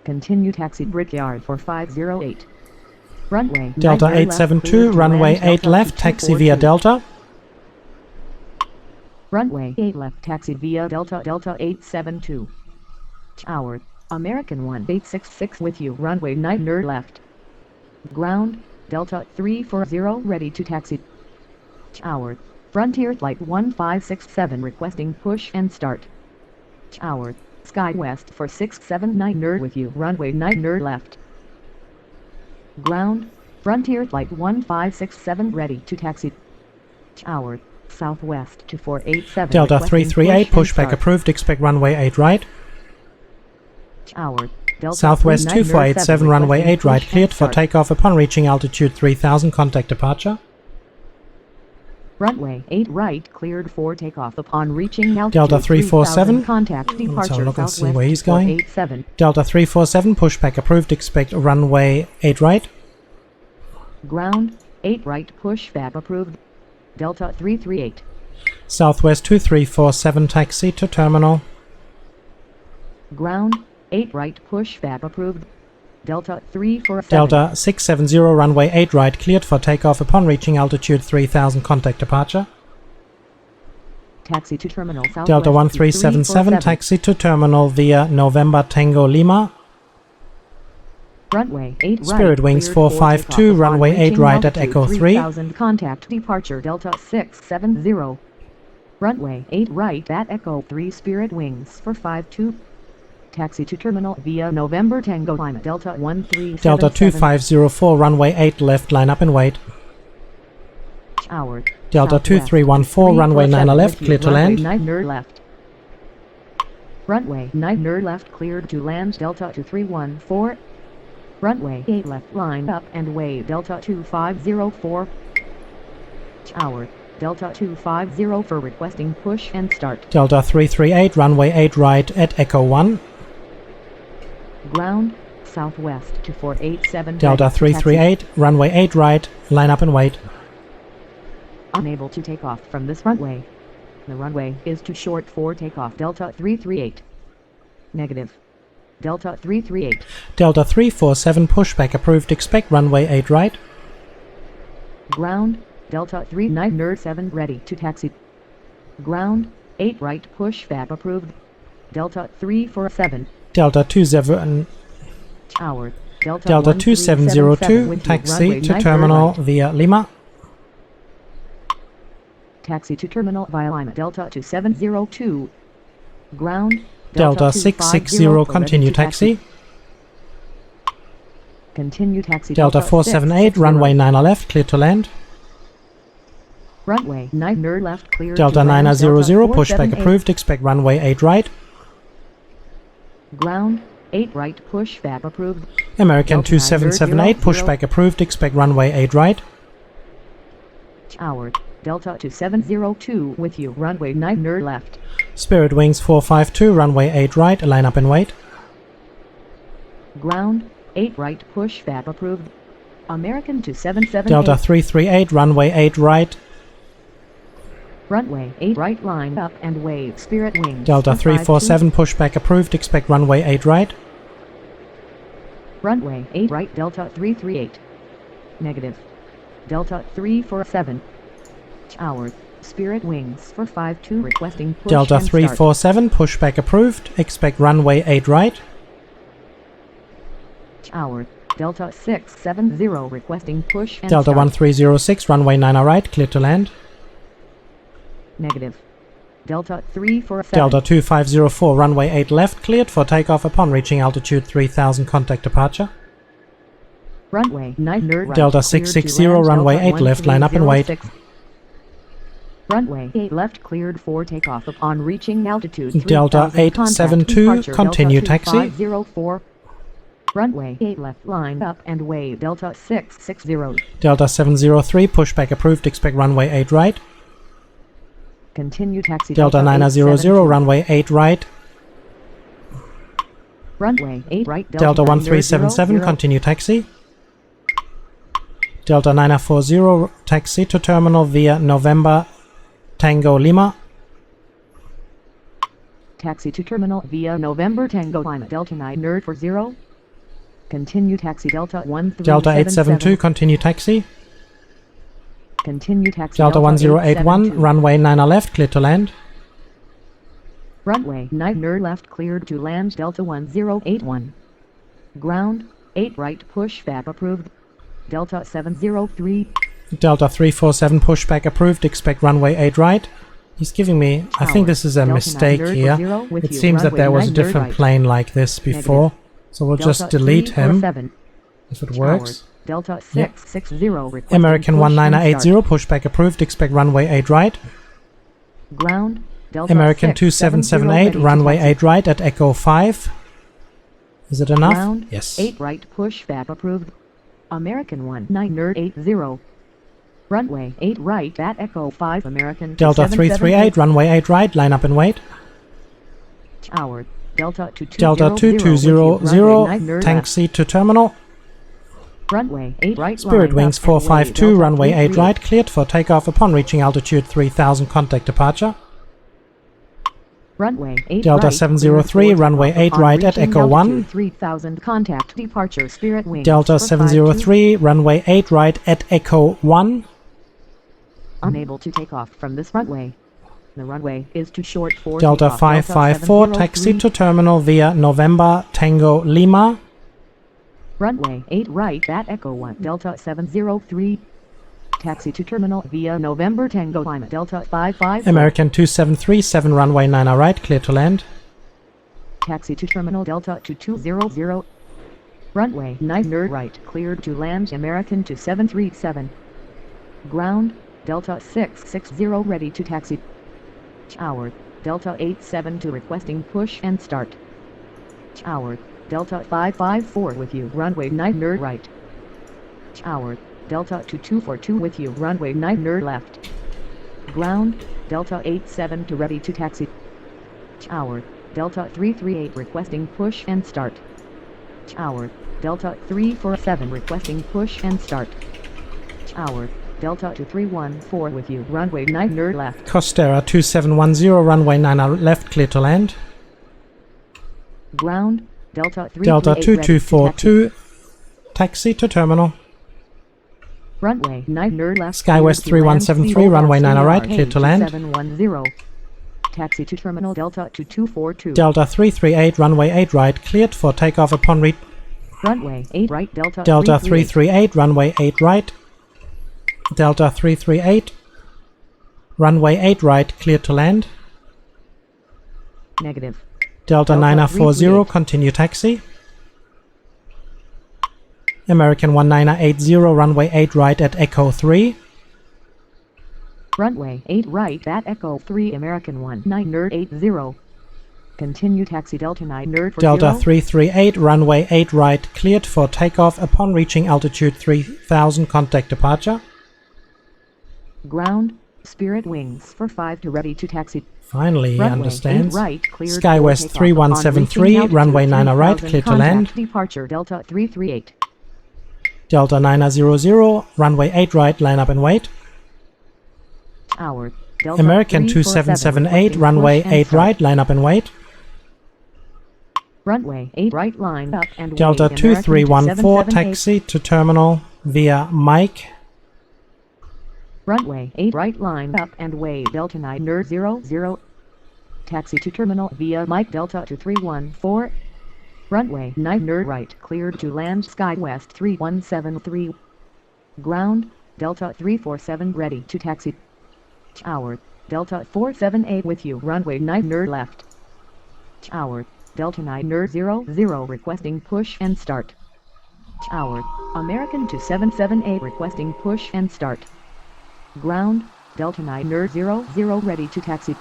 Continue taxi. Brickyard 4508. Runway Delta 872, runway 8 left, taxi via Delta. Runway 8 left, taxi via Delta. Delta 872. Tower, American 1866 with you. Runway 9 left. Ground, Delta 340, ready to taxi. Tower, Frontier Flight 1567 requesting push and start. Tower, Skywest for 679er with you. Runway 9 left. Ground, Frontier Flight 1567 ready to taxi. Tower, Southwest 2487. Delta 338, pushback approved, expect runway 8 right. Tower, Delta Southwest 2487, runway 8 right, cleared for takeoff upon reaching altitude 3000, contact departure. Runway 8 right, cleared for takeoff upon reaching altitude Delta 347, contact departure. let's have a look and see Southwest where he's going. 487. Delta 347, pushback approved, expect runway 8 right. Ground, 8 right, pushback approved. Delta 338. Southwest 2347, taxi to terminal. Ground, 8 right, pushback approved. Delta 347. Delta 670, runway 8 right, cleared for takeoff upon reaching altitude 3000, contact departure. Taxi to terminal Southwest. Delta 1377, taxi to terminal via November Tango Lima. Runway 8 right. Spirit Wings 452, runway 8 right at Echo 3. 3000, contact departure Delta 670. Runway 8 right at Echo 3, Spirit Wings for 52. Taxi to terminal via November Tango Lima Delta 1377. Delta 2504, runway 8 left, line up and wait. Tower. Delta 2314, runway 9 left, clear to land. Runway 9 left. Runway 9 left, cleared to land. Delta 2314. Runway 8 left, line up and wave. Delta 2504. Tower. Delta 250 for requesting push and start. Delta 338, runway 8 right at Echo 1. Ground, southwest 2487. Delta 338, runway 8 right, line up and wait. Unable to take off from this runway. The runway is too short for takeoff. Delta 338. Negative. Delta 338. Delta 347, pushback approved, expect runway 8 right. Ground, Delta 3997 ready to taxi. Ground, 8 right pushback approved. Delta 347. Delta 27, Tower. Delta 2702, taxi to terminal via Lima. Taxi to terminal via Lima. Delta 2702. Ground. Delta 660, continue taxi. Continue taxi. Delta 478, runway 9 left, clear to land. Runway 9 left, clear Delta to land. 900, pushback approved, expect runway 8 right. Ground, 8 right, pushback approved. American Delta 2778, 900, pushback approved, expect runway 8 right. Tower, Delta 2702 with you, runway 9 left. Spirit Wings 452, runway 8 right, line up and wait. Ground, 8 right, pushback approved. American 2778. Delta 338, runway 8 right. Runway 8 right, line up and wave. Spirit Wings. Delta 347, pushback approved, expect runway 8 right. Runway 8 right, Delta 338. Negative. Delta 347. Tower. Spirit Wings 452 requesting push Delta and 347, pushback approved, expect runway 8 right. Tower. Delta 670 requesting push and Delta start. 1306, runway 9 right, clear to land. Negative. Delta 347. Delta 2504, runway 8 left, cleared for takeoff upon reaching altitude 3000, contact departure. Runway 9 right. Delta cleared 660, to land. runway Delta 8 left, line up and wait. 1306. Runway 8 left, cleared for takeoff upon reaching altitude 3000. Delta 872, Contact continue Delta taxi. 2504. Runway 8 left, line up and wave. Delta 660. Delta 703, pushback approved, expect runway 8 right. Continue taxi. Delta 900, 872. runway 8 right. Runway 8 right. Delta 1377, continue taxi. Delta 940, taxi to terminal via November Tango Lima. Taxi to terminal via November Tango Lima. Delta 940. Continue taxi. Delta 1377. Delta 872, continue taxi. Continue taxi. Delta 1081, 872. runway 9 left, clear to land. Runway 9 left, cleared to land. Delta 1081. Ground 8 right, pushback approved. Delta 703. Delta 347, pushback approved, expect runway 8 right. He's giving me, I think this is a Delta mistake 900 here. with It you, seems that there was a runway 9 different right. plane like this before. So we'll just Delta delete him 347. if it Tower. works. Delta Yep. 660 requesting American push and 1980, pushback approved, expect runway 8 right. start. Ground Delta American 670 2778, ready to runway taxi. 8 right at Echo 5. Is it enough? Ground Yes. 8 right, pushback approved. American 1980. Runway 8 right at Echo 5. American Delta 338, runway 8 right, line up and wait. Tower. Delta 2200. Delta with you, 2200, runway 9 taxi to terminal. Runway 8 right. Spirit line Wings up and wave. 452, Delta runway 8 338. right, cleared for takeoff upon reaching altitude 3000, contact departure. Runway 8 Delta right, 703, cleared for runway takeoff 8 upon right at reaching Echo 1. altitude 3000, contact departure. Spirit Wings Delta 452. 703, runway 8 right at Echo 1. Unable to take off from this runway. The runway is too short for Delta takeoff. 554, taxi to terminal via November Tango Lima. Runway 8 right at Echo 1. Delta 703. Taxi to terminal via November Tango Lima. Delta 55. American 2737, runway 9 right, clear to land. Taxi to terminal Delta 2200. Runway 9 right cleared to land American to 737. Ground, Delta 660 ready to taxi. Tower, Delta 872 requesting push and start. Tower, Delta 554 with you runway 9 right. Tower, Delta 2242 with you runway 9 left. Ground, Delta 872 ready to taxi. Tower, Delta 338 requesting push and start. Tower, Delta 347 requesting push and start. Tower, Delta 2314 with you runway 9 left. Costera 2710 runway 9 left clear to land. Ground, Delta 2242 taxi to terminal. Runway 9 left. Skywest 3173 runway 9 right clear to land. 710. Taxi to terminal Delta 2242. Delta 338 runway 8 right cleared for takeoff upon runway 8 right Delta 338 runway 8 right. Delta 338 runway 8 right cleared to land. Negative. Delta 940 continue taxi. American 1980 runway 8 right at Echo 3. Runway 8 right at Echo 3 American 1980. Continue taxi Delta 9 for Delta 0. 338 runway 8 right cleared for takeoff upon reaching altitude 3000 contact departure. Ground, Spirit Wings for 5 to ready to taxi. Finally he Runway understands. 8 right cleared Skywest 3173 runway 9 right clear to land. Departure Delta 338. Delta 900 runway 8 right line up and wait. Tower, Delta American 2778 runway 8 right line up and wait. Runway 8 right line up and Delta wait. 2314 taxi to terminal via Mike. Runway 8 right line up and wave Delta 900. Taxi to terminal via Mike Delta 2314. Runway 9 right cleared to land Skywest 3173. Ground, Delta 347 ready to taxi. Tower, Delta 478 with you runway 9 left. Tower, Delta 900 requesting push and start. Tower, American 2778 requesting push and start. Ground, Delta 900 ready to taxi.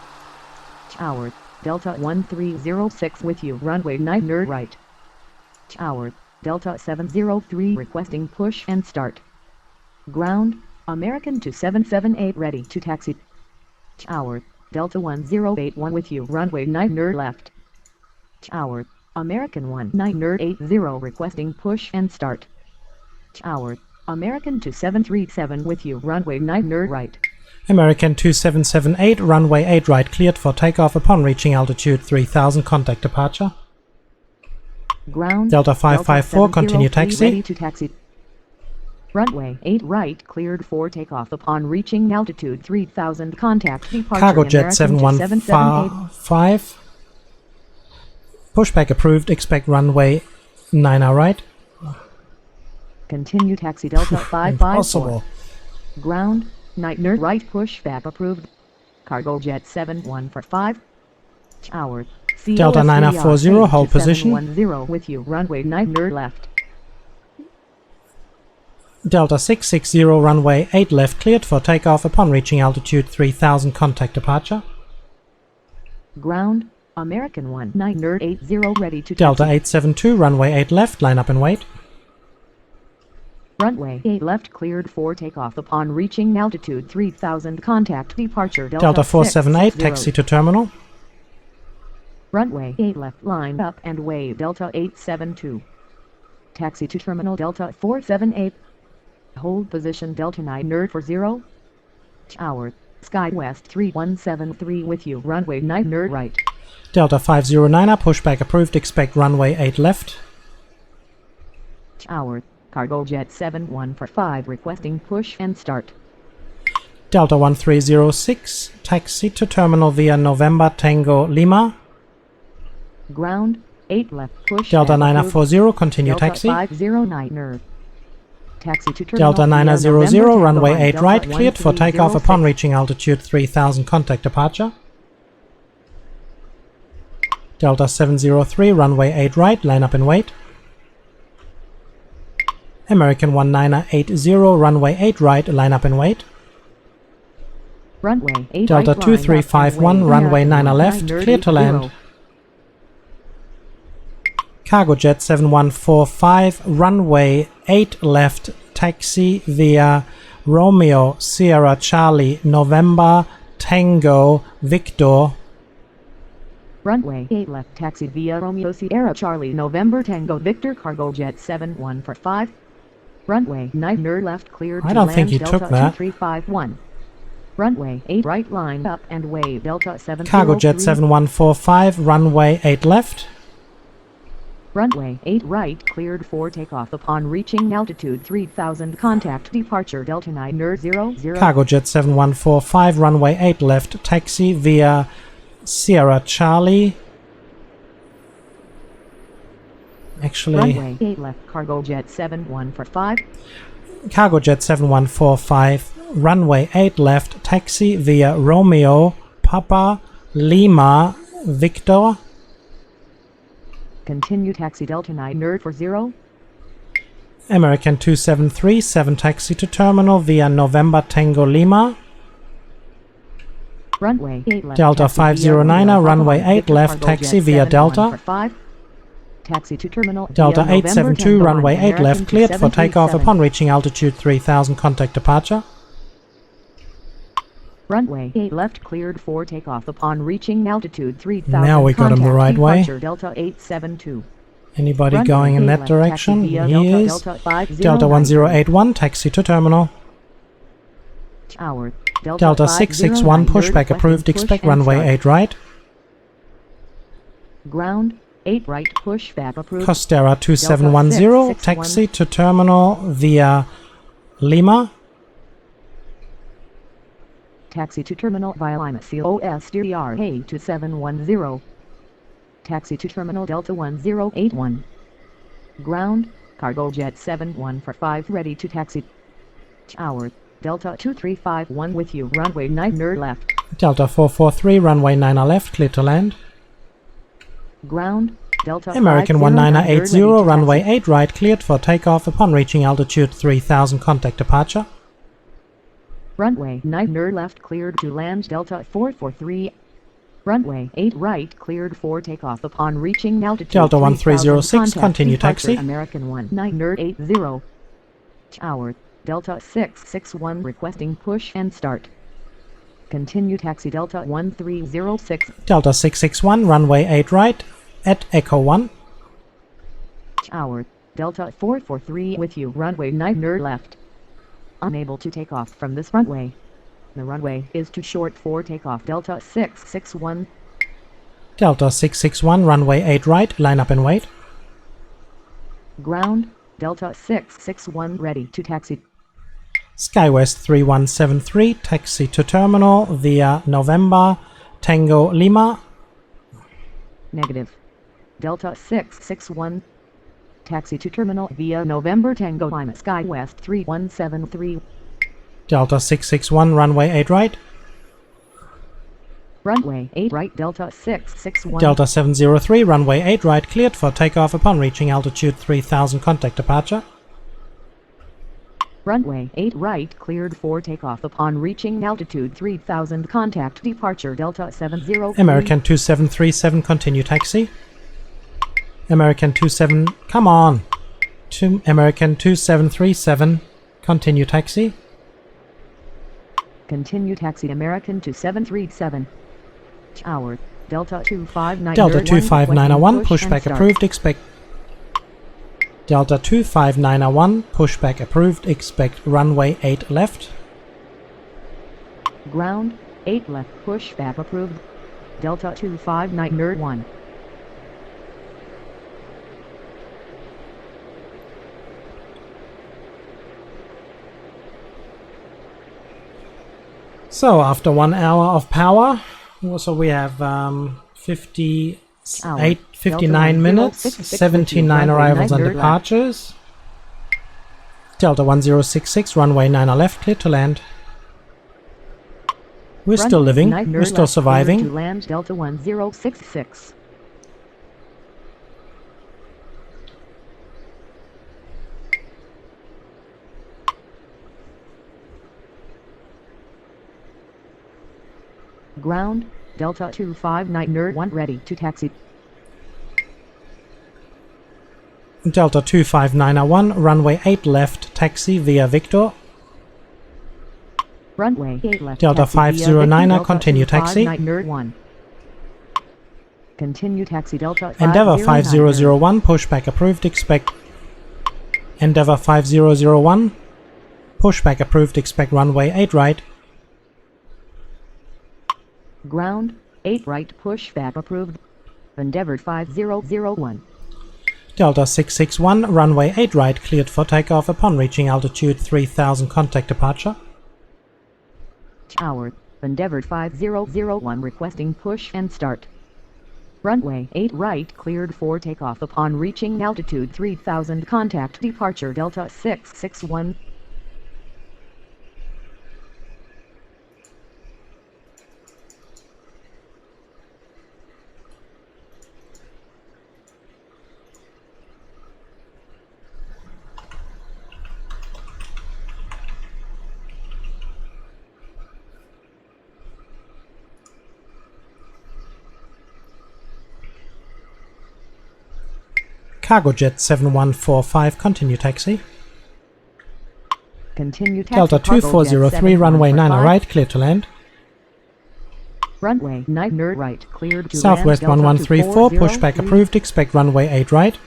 Tower, Delta 1306 with you runway 9 right. Tower, Delta 703 requesting push and start. Ground, American 2778 ready to taxi. Tower, Delta 1081 with you runway 9 left. Tower, American 1980 requesting push and start. Tower, American 2737 with you runway 9 right. American 2778 runway 8 right cleared for takeoff upon reaching altitude 3000 contact departure. Ground, Delta 554 continue 703 taxi. ready to taxi. Runway 8 right cleared for takeoff upon reaching altitude 3000 contact departure. Cargo jet American 715. Pushback approved, expect runway 9 right. Continue taxi Delta 554. Impossible. Ground, 9 right pushback approved. Cargo jet 715. Tower, Delta 940 hold position. 710 with you runway 9 left. Delta 660 runway 8 left cleared for takeoff upon reaching altitude 3000 contact departure. Ground, American 1980 ready to taxi. Delta 872 runway 8 left line up and wait. Runway 8 left cleared for takeoff upon reaching altitude 3000 contact departure. Delta 478 taxi to terminal. Runway 8 left line up and wave Delta 872. Taxi to terminal Delta 478. Hold position Delta 940. Tower, Skywest 3173 with you runway 9 right. Delta 509 pushback approved, expect runway 8 left. Tower, Cargo jet 715 requesting push and start. Delta 1306 taxi to terminal via November Tango Lima. Ground, 8 left push. Delta 940 continue Delta taxi. 509 Taxi to terminal Delta via 900 November runway Tango 8 Delta right cleared for takeoff 1306. upon reaching altitude 3000 contact departure. Delta 703, runway 8 right, line up and wait. American 1980, runway 8 right, line up and wait. Runway 8 Delta right, 2351, runway 9 left, clear to land. Cargo Jet 7145, runway 8 left, taxi via Romeo Sierra Charlie November Tango Victor. Runway 8 left, taxi via Romeo Sierra Charlie November Tango Victor. Cargo Jet 7145. Runway 9 left, cleared I to don't land. think he Delta took that. 2351. Runway 8 right, line up and wave. Delta 703. Cargo Jet 7145, runway 8 left. Runway 8 right, cleared for takeoff upon reaching altitude 3000. Contact departure Delta 900. Cargo Jet 7145, runway 8 left, taxi via Sierra Charlie. Actually, Runway 8 left, Cargo Jet 7145. Cargo Jet 7145, runway 8 left, taxi via Romeo Papa Lima Victor. Continue taxi Delta 940. American 2737, taxi to terminal via November Tango Lima. Runway 8 left, Delta taxi via 509, Romeo runway Papa 8 Victor. left, Cargo taxi Jet via Delta. 7145. Taxi to terminal Delta via November 872, Tango runway 8 American left, cleared for takeoff 2737. upon reaching altitude 3000. Contact departure. Runway 8 left, cleared for takeoff upon reaching altitude 3000. Now we got him the Contact right way. departure Delta 872. Anybody Runway going in 8 that left, direction? taxi via He is. Delta 5093. Delta 1081, taxi to terminal. Tower. Delta 661, pushback approved, expect runway 8 right. Ground 8 right, pushback approved. Costera 2710, Delta taxi to terminal via Lima. Taxi to terminal via Lima COSDR 2710. Taxi to terminal Delta 1081. Ground, Cargo Jet 7145 ready to taxi. Tower, Delta 2351 with you, runway 9 left. Delta 443, runway 9 left, clear to land. Ground, Delta American 509 1980, ready to runway taxi. 8 right, cleared for takeoff upon reaching altitude 3000. Contact departure. Runway 9 left, cleared to land. Delta 443. Runway 8 right, cleared for takeoff upon reaching altitude Delta 3000. 1306, Contact continue departure, taxi. American 1980. Tower, Delta 661 requesting push and start. Continue taxi Delta 1306. Delta 661, runway 8 right, at Echo 1. Tower, Delta 443 with you, runway 9 left. Unable to take off from this runway. The runway is too short for takeoff. Delta 661. Delta 661, runway 8 right, line up and wait. Ground, Delta 661 ready to taxi. Skywest 3173, taxi to terminal via November Tango Lima. Negative. Delta 661. Taxi to terminal via November Tango Lima Skywest 3173. Delta 661, runway 8 right. Runway 8 right, Delta 661. Delta 703, runway 8 right, cleared for takeoff upon reaching altitude 3000. Contact departure. Runway 8 right, cleared for takeoff upon reaching altitude 3000. Contact departure Delta 703. American 2737, continue taxi. American 27, come on. American 2737, continue taxi. Continue taxi American 2737. Tower, Delta 259. Delta 25901, pushback approved, expect. Delta 25901, pushback approved, expect runway 8 left. Ground, 8 left, pushback approved. Delta 25901. So after 1 hour of power, so we have 59 minutes, 79 arrivals and departures. Delta 1066, runway 9 left, clear to land. We're still living, we're still surviving. To land Delta 1066. Ground, Delta 259 Nerd 1 ready to taxi. Delta 25901, runway 8 left, taxi via Victor. Runway 8 left. Delta taxi via 509er, Victor, continue Delta taxi. 259 Nerd 1. Continue taxi Delta Endeavour 509 Nerd. 5001, pushback approved, expect. Endeavour 5001, pushback approved, expect runway 8 right. Ground, 8 right pushback approved. Endeavour 5001. Delta 661, runway 8 right, cleared for takeoff upon reaching altitude 3000, contact departure. Tower, Endeavour 5001 requesting push and start. Runway 8 right cleared for takeoff upon reaching altitude 3000, contact departure Delta 661. Cargo Jet 7145, continue taxi. Continue taxi Delta Cargo 2403, Jet runway 9 715. right, clear to land. Runway 9 nerd right cleared to Southwest land. 1134, pushback approved, expect runway 8 right.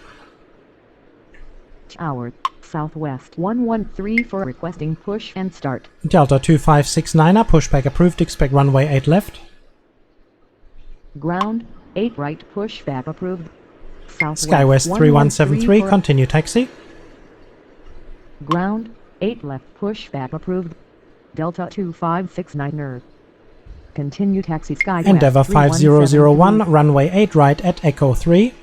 Tower, Southwest 113 for requesting push and start. Delta 2569er, pushback approved, expect runway 8 left. Ground, 8 right pushback approved. Southwest Skywest 3173, for continue taxi. ground, 8 left pushback approved. Delta 2569 nerd. Continue taxi Skywest Endeavour 5001, 3173. runway 8 right at Echo 3.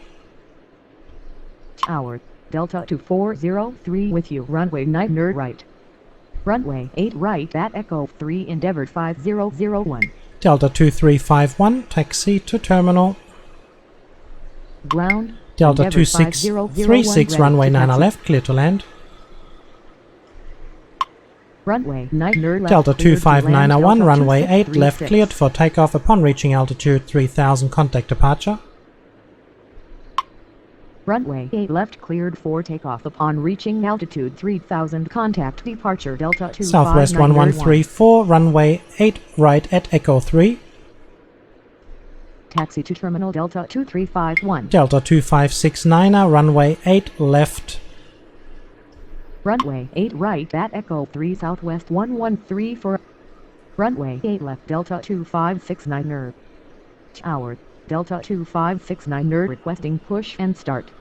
Tower, Delta 2403 with you, runway 9 nerd right. Runway 8 right at Echo 3, Endeavour 5001. Delta 2351, taxi to terminal. Ground, Delta Endeavour 2636, ready runway to 9 taxi. left, clear to land. Runway 9 nerd left Delta cleared to land. 25901, Delta runway 8 left, 2636. cleared for takeoff upon reaching altitude 3000, contact departure. Runway 8 left cleared for takeoff upon reaching altitude 3000, contact departure Delta 259 Southwest nerd 1. 1134, runway 8 right at Echo 3. Taxi to terminal Delta 2351. Delta 2569er, runway 8 left. Runway 8 right at Echo 3, Southwest 113 for runway 8 left Delta 2569 nerd. Tower, Delta 2569 nerd requesting push and start.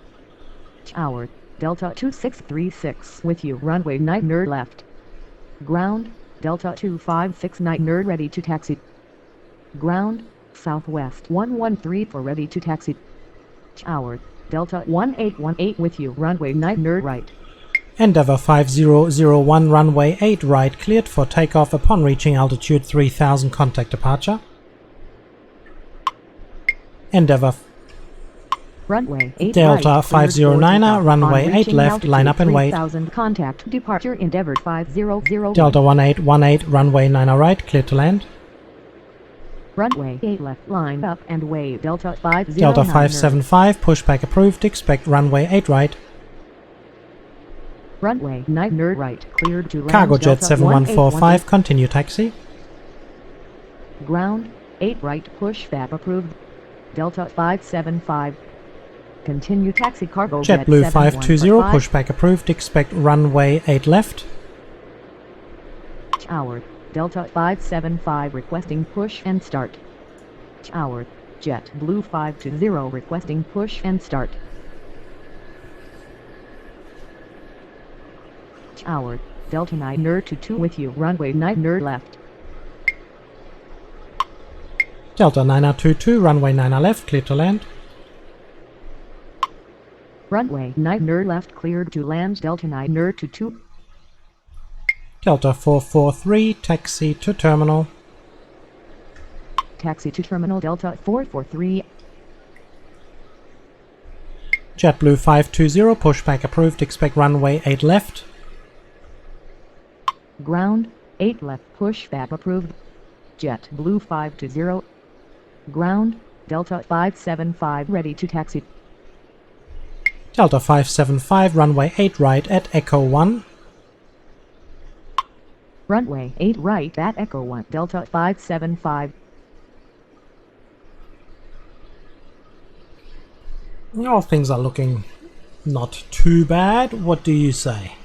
Tower, Delta 2636 with you, runway 9 nerd left. Ground, Delta 2569 nerd ready to taxi. Ground, Southwest 113 for ready to taxi. Tower, Delta 1818 with you, runway 9 nerd right. Endeavour 5001, runway 8 right, cleared for takeoff upon reaching altitude 3000, contact departure. Endeavour Runway 8 Delta right, cleared for 509er, takeoff runway upon 8 reaching left, line up and wait. 3000, contact departure Endeavour 5001. Delta 1818, runway 9 right, clear to land. Runway 8 left, line up and wave Delta 509. Delta 575, pushback approved, expect runway 8 right. Runway 9 nerd right, cleared to land. Cargo Jet Delta 7145, continue taxi. Ground, 8 right pushback approved. Delta 575. Continue taxi Cargo Jet JetBlue 520, 7145. pushback approved, expect runway 8 left. Tower, Delta 575 requesting push and start. Tower, JetBlue 520 requesting push and start. Tower, Delta 9 nerd 22 with you, runway 9 nerd left. Delta 9022, runway 9 left, clear to land. Runway 9 nerd left cleared to land Delta 9 nerd 22. Delta 443, taxi to terminal. Taxi to terminal Delta 443. JetBlue 520, pushback approved, expect runway 8 left. Ground, 8 left pushback approved. Jet Blue 520. Ground, Delta 575 ready to taxi. Delta 575, runway 8 right at Echo 1. Runway 8 right at Echo 1, Delta 575. All things are looking not too bad. What do you say?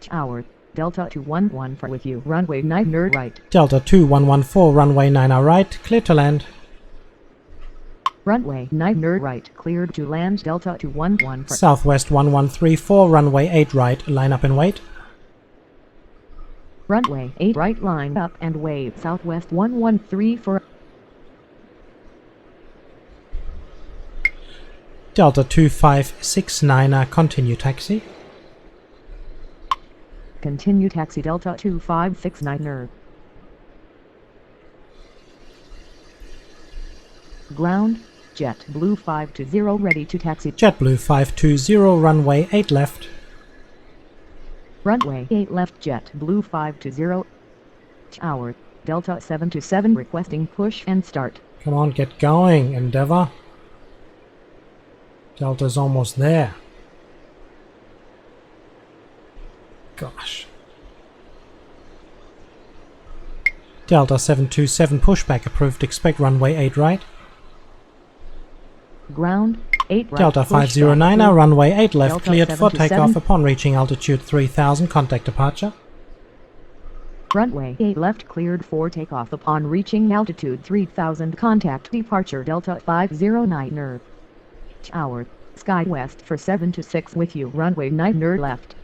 Tower, Delta 211 for with you, runway 9 right. Delta 2114, runway 9 right, clear to land. Runway 9 right, cleared to land, Delta 211 for Southwest 1134, runway 8 right, line up and wait. runway 8 right, line up and wave, Southwest 113 for Delta 2569, continue taxi. continue taxi, Delta 2569. Ground, Jet Blue 520 ready to taxi. JetBlue 520, runway 8 left. Runway 8 left, Jet Blue 520. Tower, Delta 727 requesting push and start. Come on, get going, Endeavour. Delta's almost there. Gosh. Delta 727, pushback approved, expect runway 8 right. Ground, 8 right. Delta push 509, back, runway 8 left, Delta cleared for 727. takeoff upon reaching altitude 3000, contact departure. Runway 8 left, cleared for takeoff upon reaching altitude 3000, contact departure, Delta 509. Tower, Sky West for 726 with you, runway 9 left.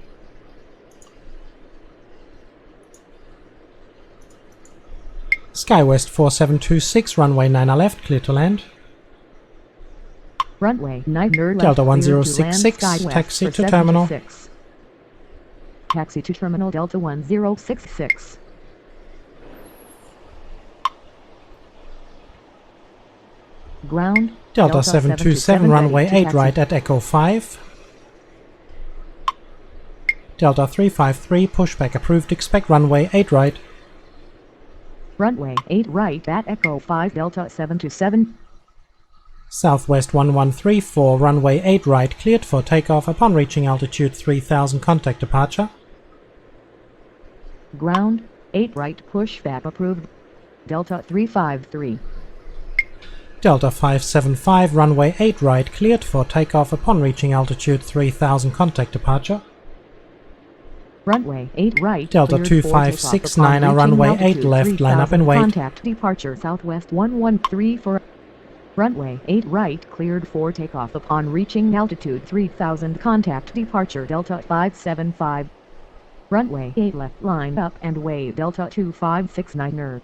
SkyWest 4726, runway 9 left, clear to land. Runway 9 left. Delta cleared to 1066, land, Sky West taxi for to terminal. 726. Taxi to terminal, Delta 1066. Ground, Delta 727, runway ready to 8 taxi. right at Echo 5. Delta 353, pushback approved, expect runway 8 right. Runway 8 right at Echo 5, Delta 727. Southwest 1134, runway 8 right, cleared for takeoff upon reaching altitude 3000, contact departure. Ground, 8 right, pushback approved. Delta 353. Delta 575, runway 8 right, cleared for takeoff upon reaching altitude 3000, contact departure. Runway 8 right. Delta cleared for 2569, takeoff upon runway reaching 8 altitude left, line up and 3000, wait. Contact departure, Southwest 113 for runway 8 right, cleared for takeoff upon reaching altitude 3000, contact departure, Delta 575. Runway 8 left, line up and wave, Delta 2569.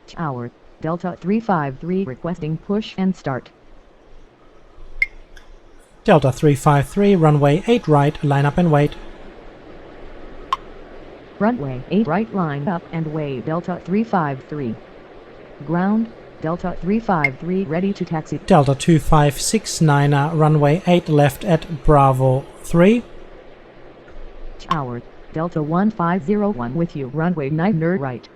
Tower, Delta 353 requesting push and start. Delta 353, runway 8 right, line up and wait. Runway 8 right, line up and wave, Delta 353. Ground, Delta 353 ready to taxi. Delta 2569, runway 8 left at Bravo 3. Tower, Delta 1501 with you, runway 9 right.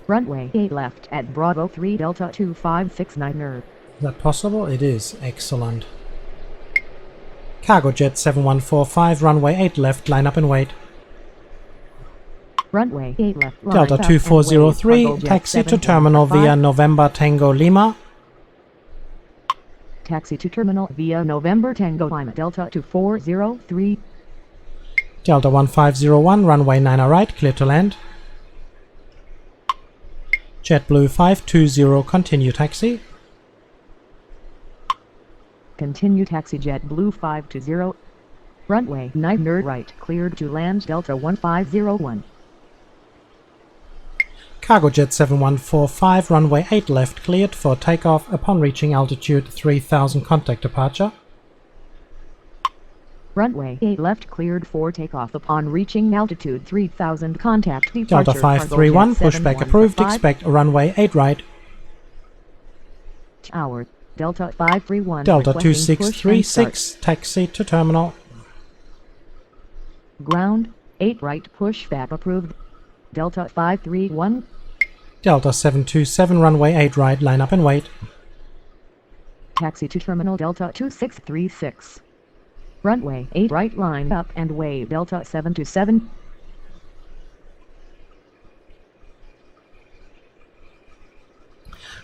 Runway 8 left at Bravo 3, Delta 2569. Is that possible? It is. Excellent. Cargo Jet 7145, runway 8 left, line up and wait. Runway 8 left, line Delta up and 2403, wave, Cargo Jet taxi to terminal 7145. via November Tango Lima. Taxi to terminal via November Tango Lima, Delta 2403. Delta 1501, runway 9 right, clear to land. JetBlue 520, continue taxi. Continue taxi, JetBlue 520. Runway 9 right, cleared to land, Delta 1501. Cargo Jet 7145, runway 8 left, cleared for takeoff upon reaching altitude 3000, contact departure. Runway 8 left, cleared for takeoff upon reaching altitude 3000, contact departure. Delta 531, pushback approved, expect runway 8 right. Tower, Delta 531. Delta requesting push and 2636, taxi to terminal. start. Ground, 8 right, pushback approved. Delta 531. Delta 727, runway 8 right, line up and wait. Taxi to terminal Delta 2636. Runway 8 right, line up and wave Delta 727.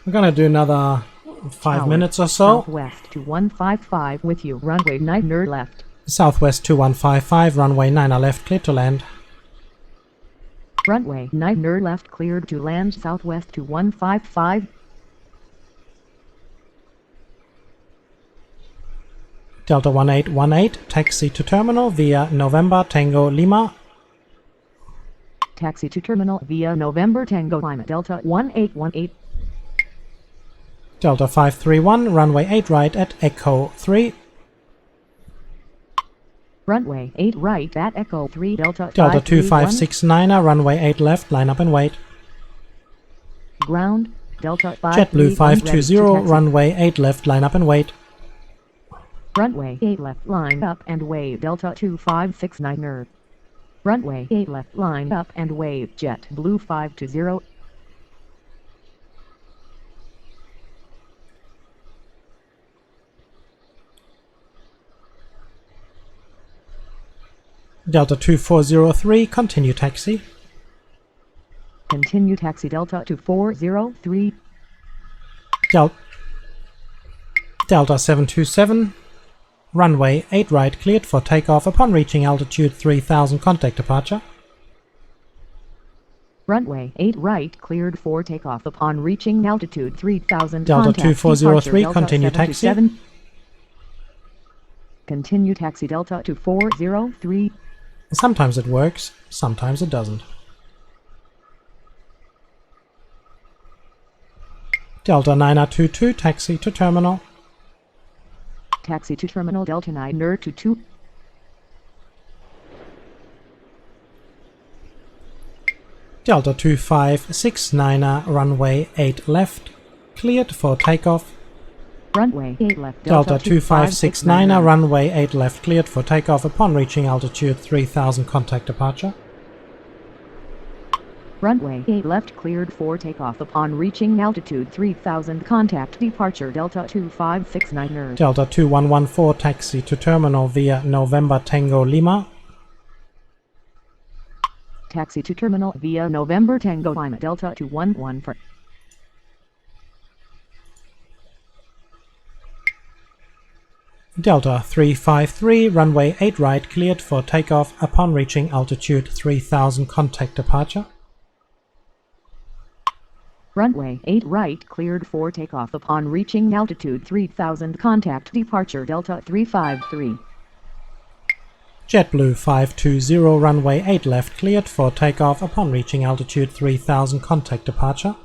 We're gonna do another 5 minutes or so. Southwest 2155 with you, runway 9 left. Southwest 2155, runway 9 left, clear to land. Runway 9 left, cleared to land. Southwest 2155. Delta 1818, taxi to terminal via November Tango Lima. Taxi to terminal via November Tango Lima, Delta 1818. Delta 531, runway 8 right at Echo 3. Runway 8 right at Echo 3, Delta 2569, runway 8 left, line up and wait. Ground, Delta 531. JetBlue 520, runway 8 left, line up and wait. Runway 8 left, line up and wave Delta 2569. Runway 8 left, line up and wave JetBlue 520. Delta 2403, continue taxi. Continue taxi Delta 2403. Delta 727, runway 8 right, cleared for takeoff upon reaching altitude 3000, contact departure. Runway 8 right, cleared for takeoff upon reaching altitude 3000. Delta 2403, continue taxi. Continue taxi Delta 2403. Sometimes it works, sometimes it doesn't. Delta 922, taxi to terminal. Taxi to terminal Delta 922. Delta 2569, runway 8 left, cleared for takeoff. Runway 8 left, Delta 2569, runway 8 left, cleared for takeoff upon reaching altitude 3000, contact departure. Runway 8 left, cleared for takeoff upon reaching altitude 3000, contact departure Delta 2569. Delta 2114, taxi to terminal via November Tango Lima. Taxi to terminal via November Tango Lima, Delta 2114. Delta 353, runway 8 right, cleared for takeoff upon reaching altitude 3000, contact departure. Runway 8 right, cleared for takeoff upon reaching altitude 3000, contact departure Delta 353. JetBlue 520, runway 8 left, cleared for takeoff upon reaching altitude 3000, contact departure.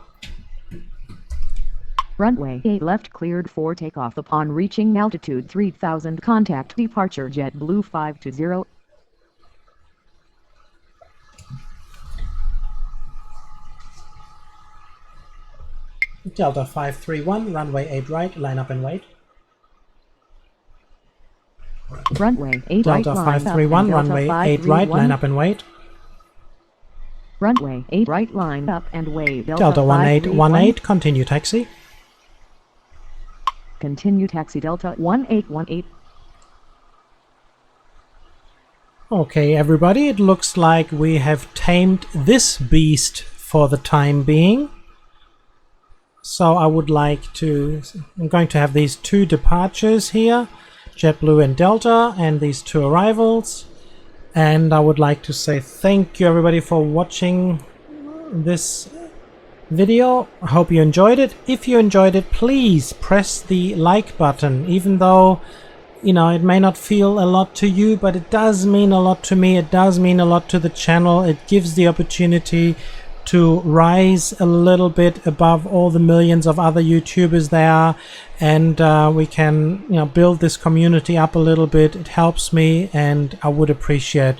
Runway 8 left, cleared for takeoff upon reaching altitude 3000, contact departure JetBlue 520. Delta 531, runway 8 right, line up and wait. Runway 8 right, Delta 531, runway 8 right, line up and wait. Runway 8 right, line up and wave Delta 1818, continue taxi. Continue taxi Delta 1818. Okay everybody, it looks like we have tamed this beast for the time being. So I would like to, I'm going to have these two departures here, JetBlue and Delta, and these two arrivals. And I would like to say thank you everybody for watching this video. I hope you enjoyed it. If you enjoyed it, please press the like button, even though, you know, it may not feel a lot to you, but it does mean a lot to me. It does mean a lot to the channel. It gives the opportunity to rise a little bit above all the millions of other YouTubers there, and we can, you know, build this community up a little bit. It helps me, and I would appreciate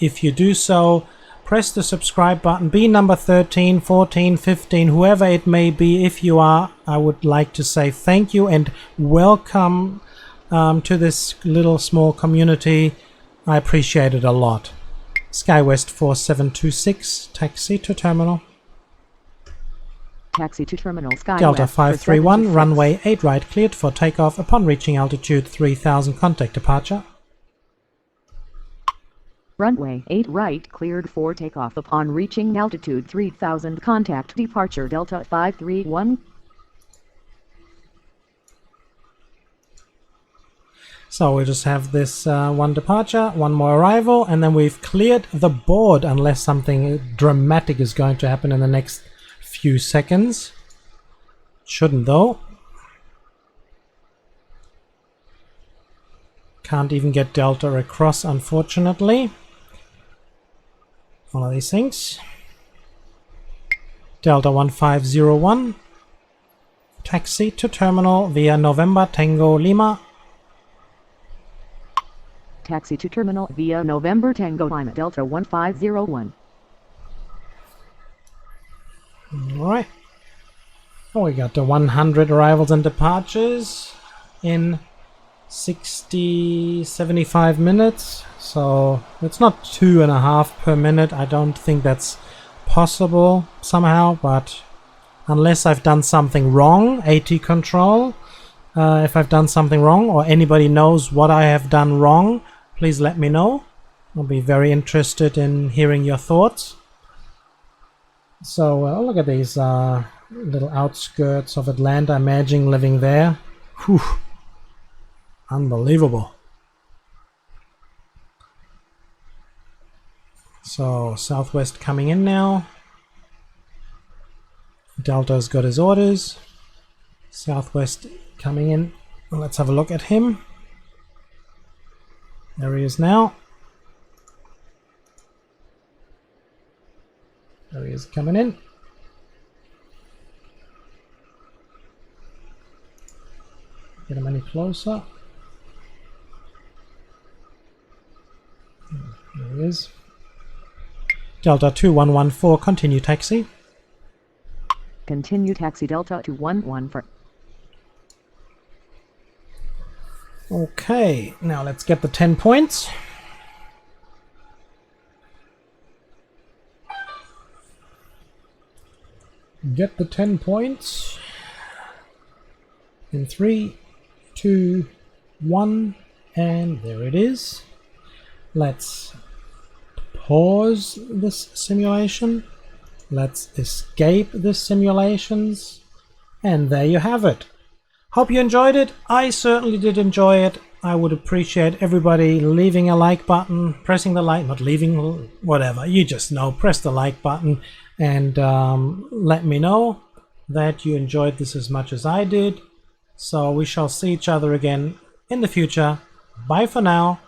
if you do so. Press the subscribe button, be number 13, 14, 15, whoever it may be. If you are, I would like to say thank you and welcome to this little small community. I appreciate it a lot. SkyWest 4726, taxi to terminal. Taxi to terminal Skywest Delta for 531, 726. runway 8 right cleared for takeoff upon reaching altitude 3000, contact departure. Runway 8 right cleared for takeoff upon reaching altitude 3000, contact departure Delta 531. So we just have this one departure, one more arrival, and then we've cleared the board unless something dramatic is going to happen in the next few seconds. Shouldn't though. Can't even get Delta across, unfortunately. One of these things. Delta 1501. Taxi to terminal via November Tango Lima. Taxi to terminal via November Tango Lima Delta 1501. Alright. Oh, we got the 100 arrivals and departures in 75 minutes. So it's not 2.5 per minute. I don't think that's possible somehow, but unless I've done something wrong, ATControl, if I've done something wrong or anybody knows what I have done wrong, please let me know. I'll be very interested in hearing your thoughts. So look at these little outskirts of Atlanta. Imagine living there. Whew. Unbelievable. So Southwest coming in now. Delta's got his orders. Southwest coming in. Well, let's have a look at him. There he is now. There he is coming in. Get him any closer. There he is. Delta 2114, continue taxi. Continue taxi Delta 214. Okay, now let's get the 10 points. Get the 10 points. In 3, 2, 1, and there it is. Let's pause this simulation. Let's escape the simulations. And there you have it. Hope you enjoyed it. I certainly did enjoy it. I would appreciate everybody leaving a like button, pressing the like, not leaving, whatever. You just know, press the like button and let me know that you enjoyed this as much as I did. So we shall see each other again in the future. Bye for now.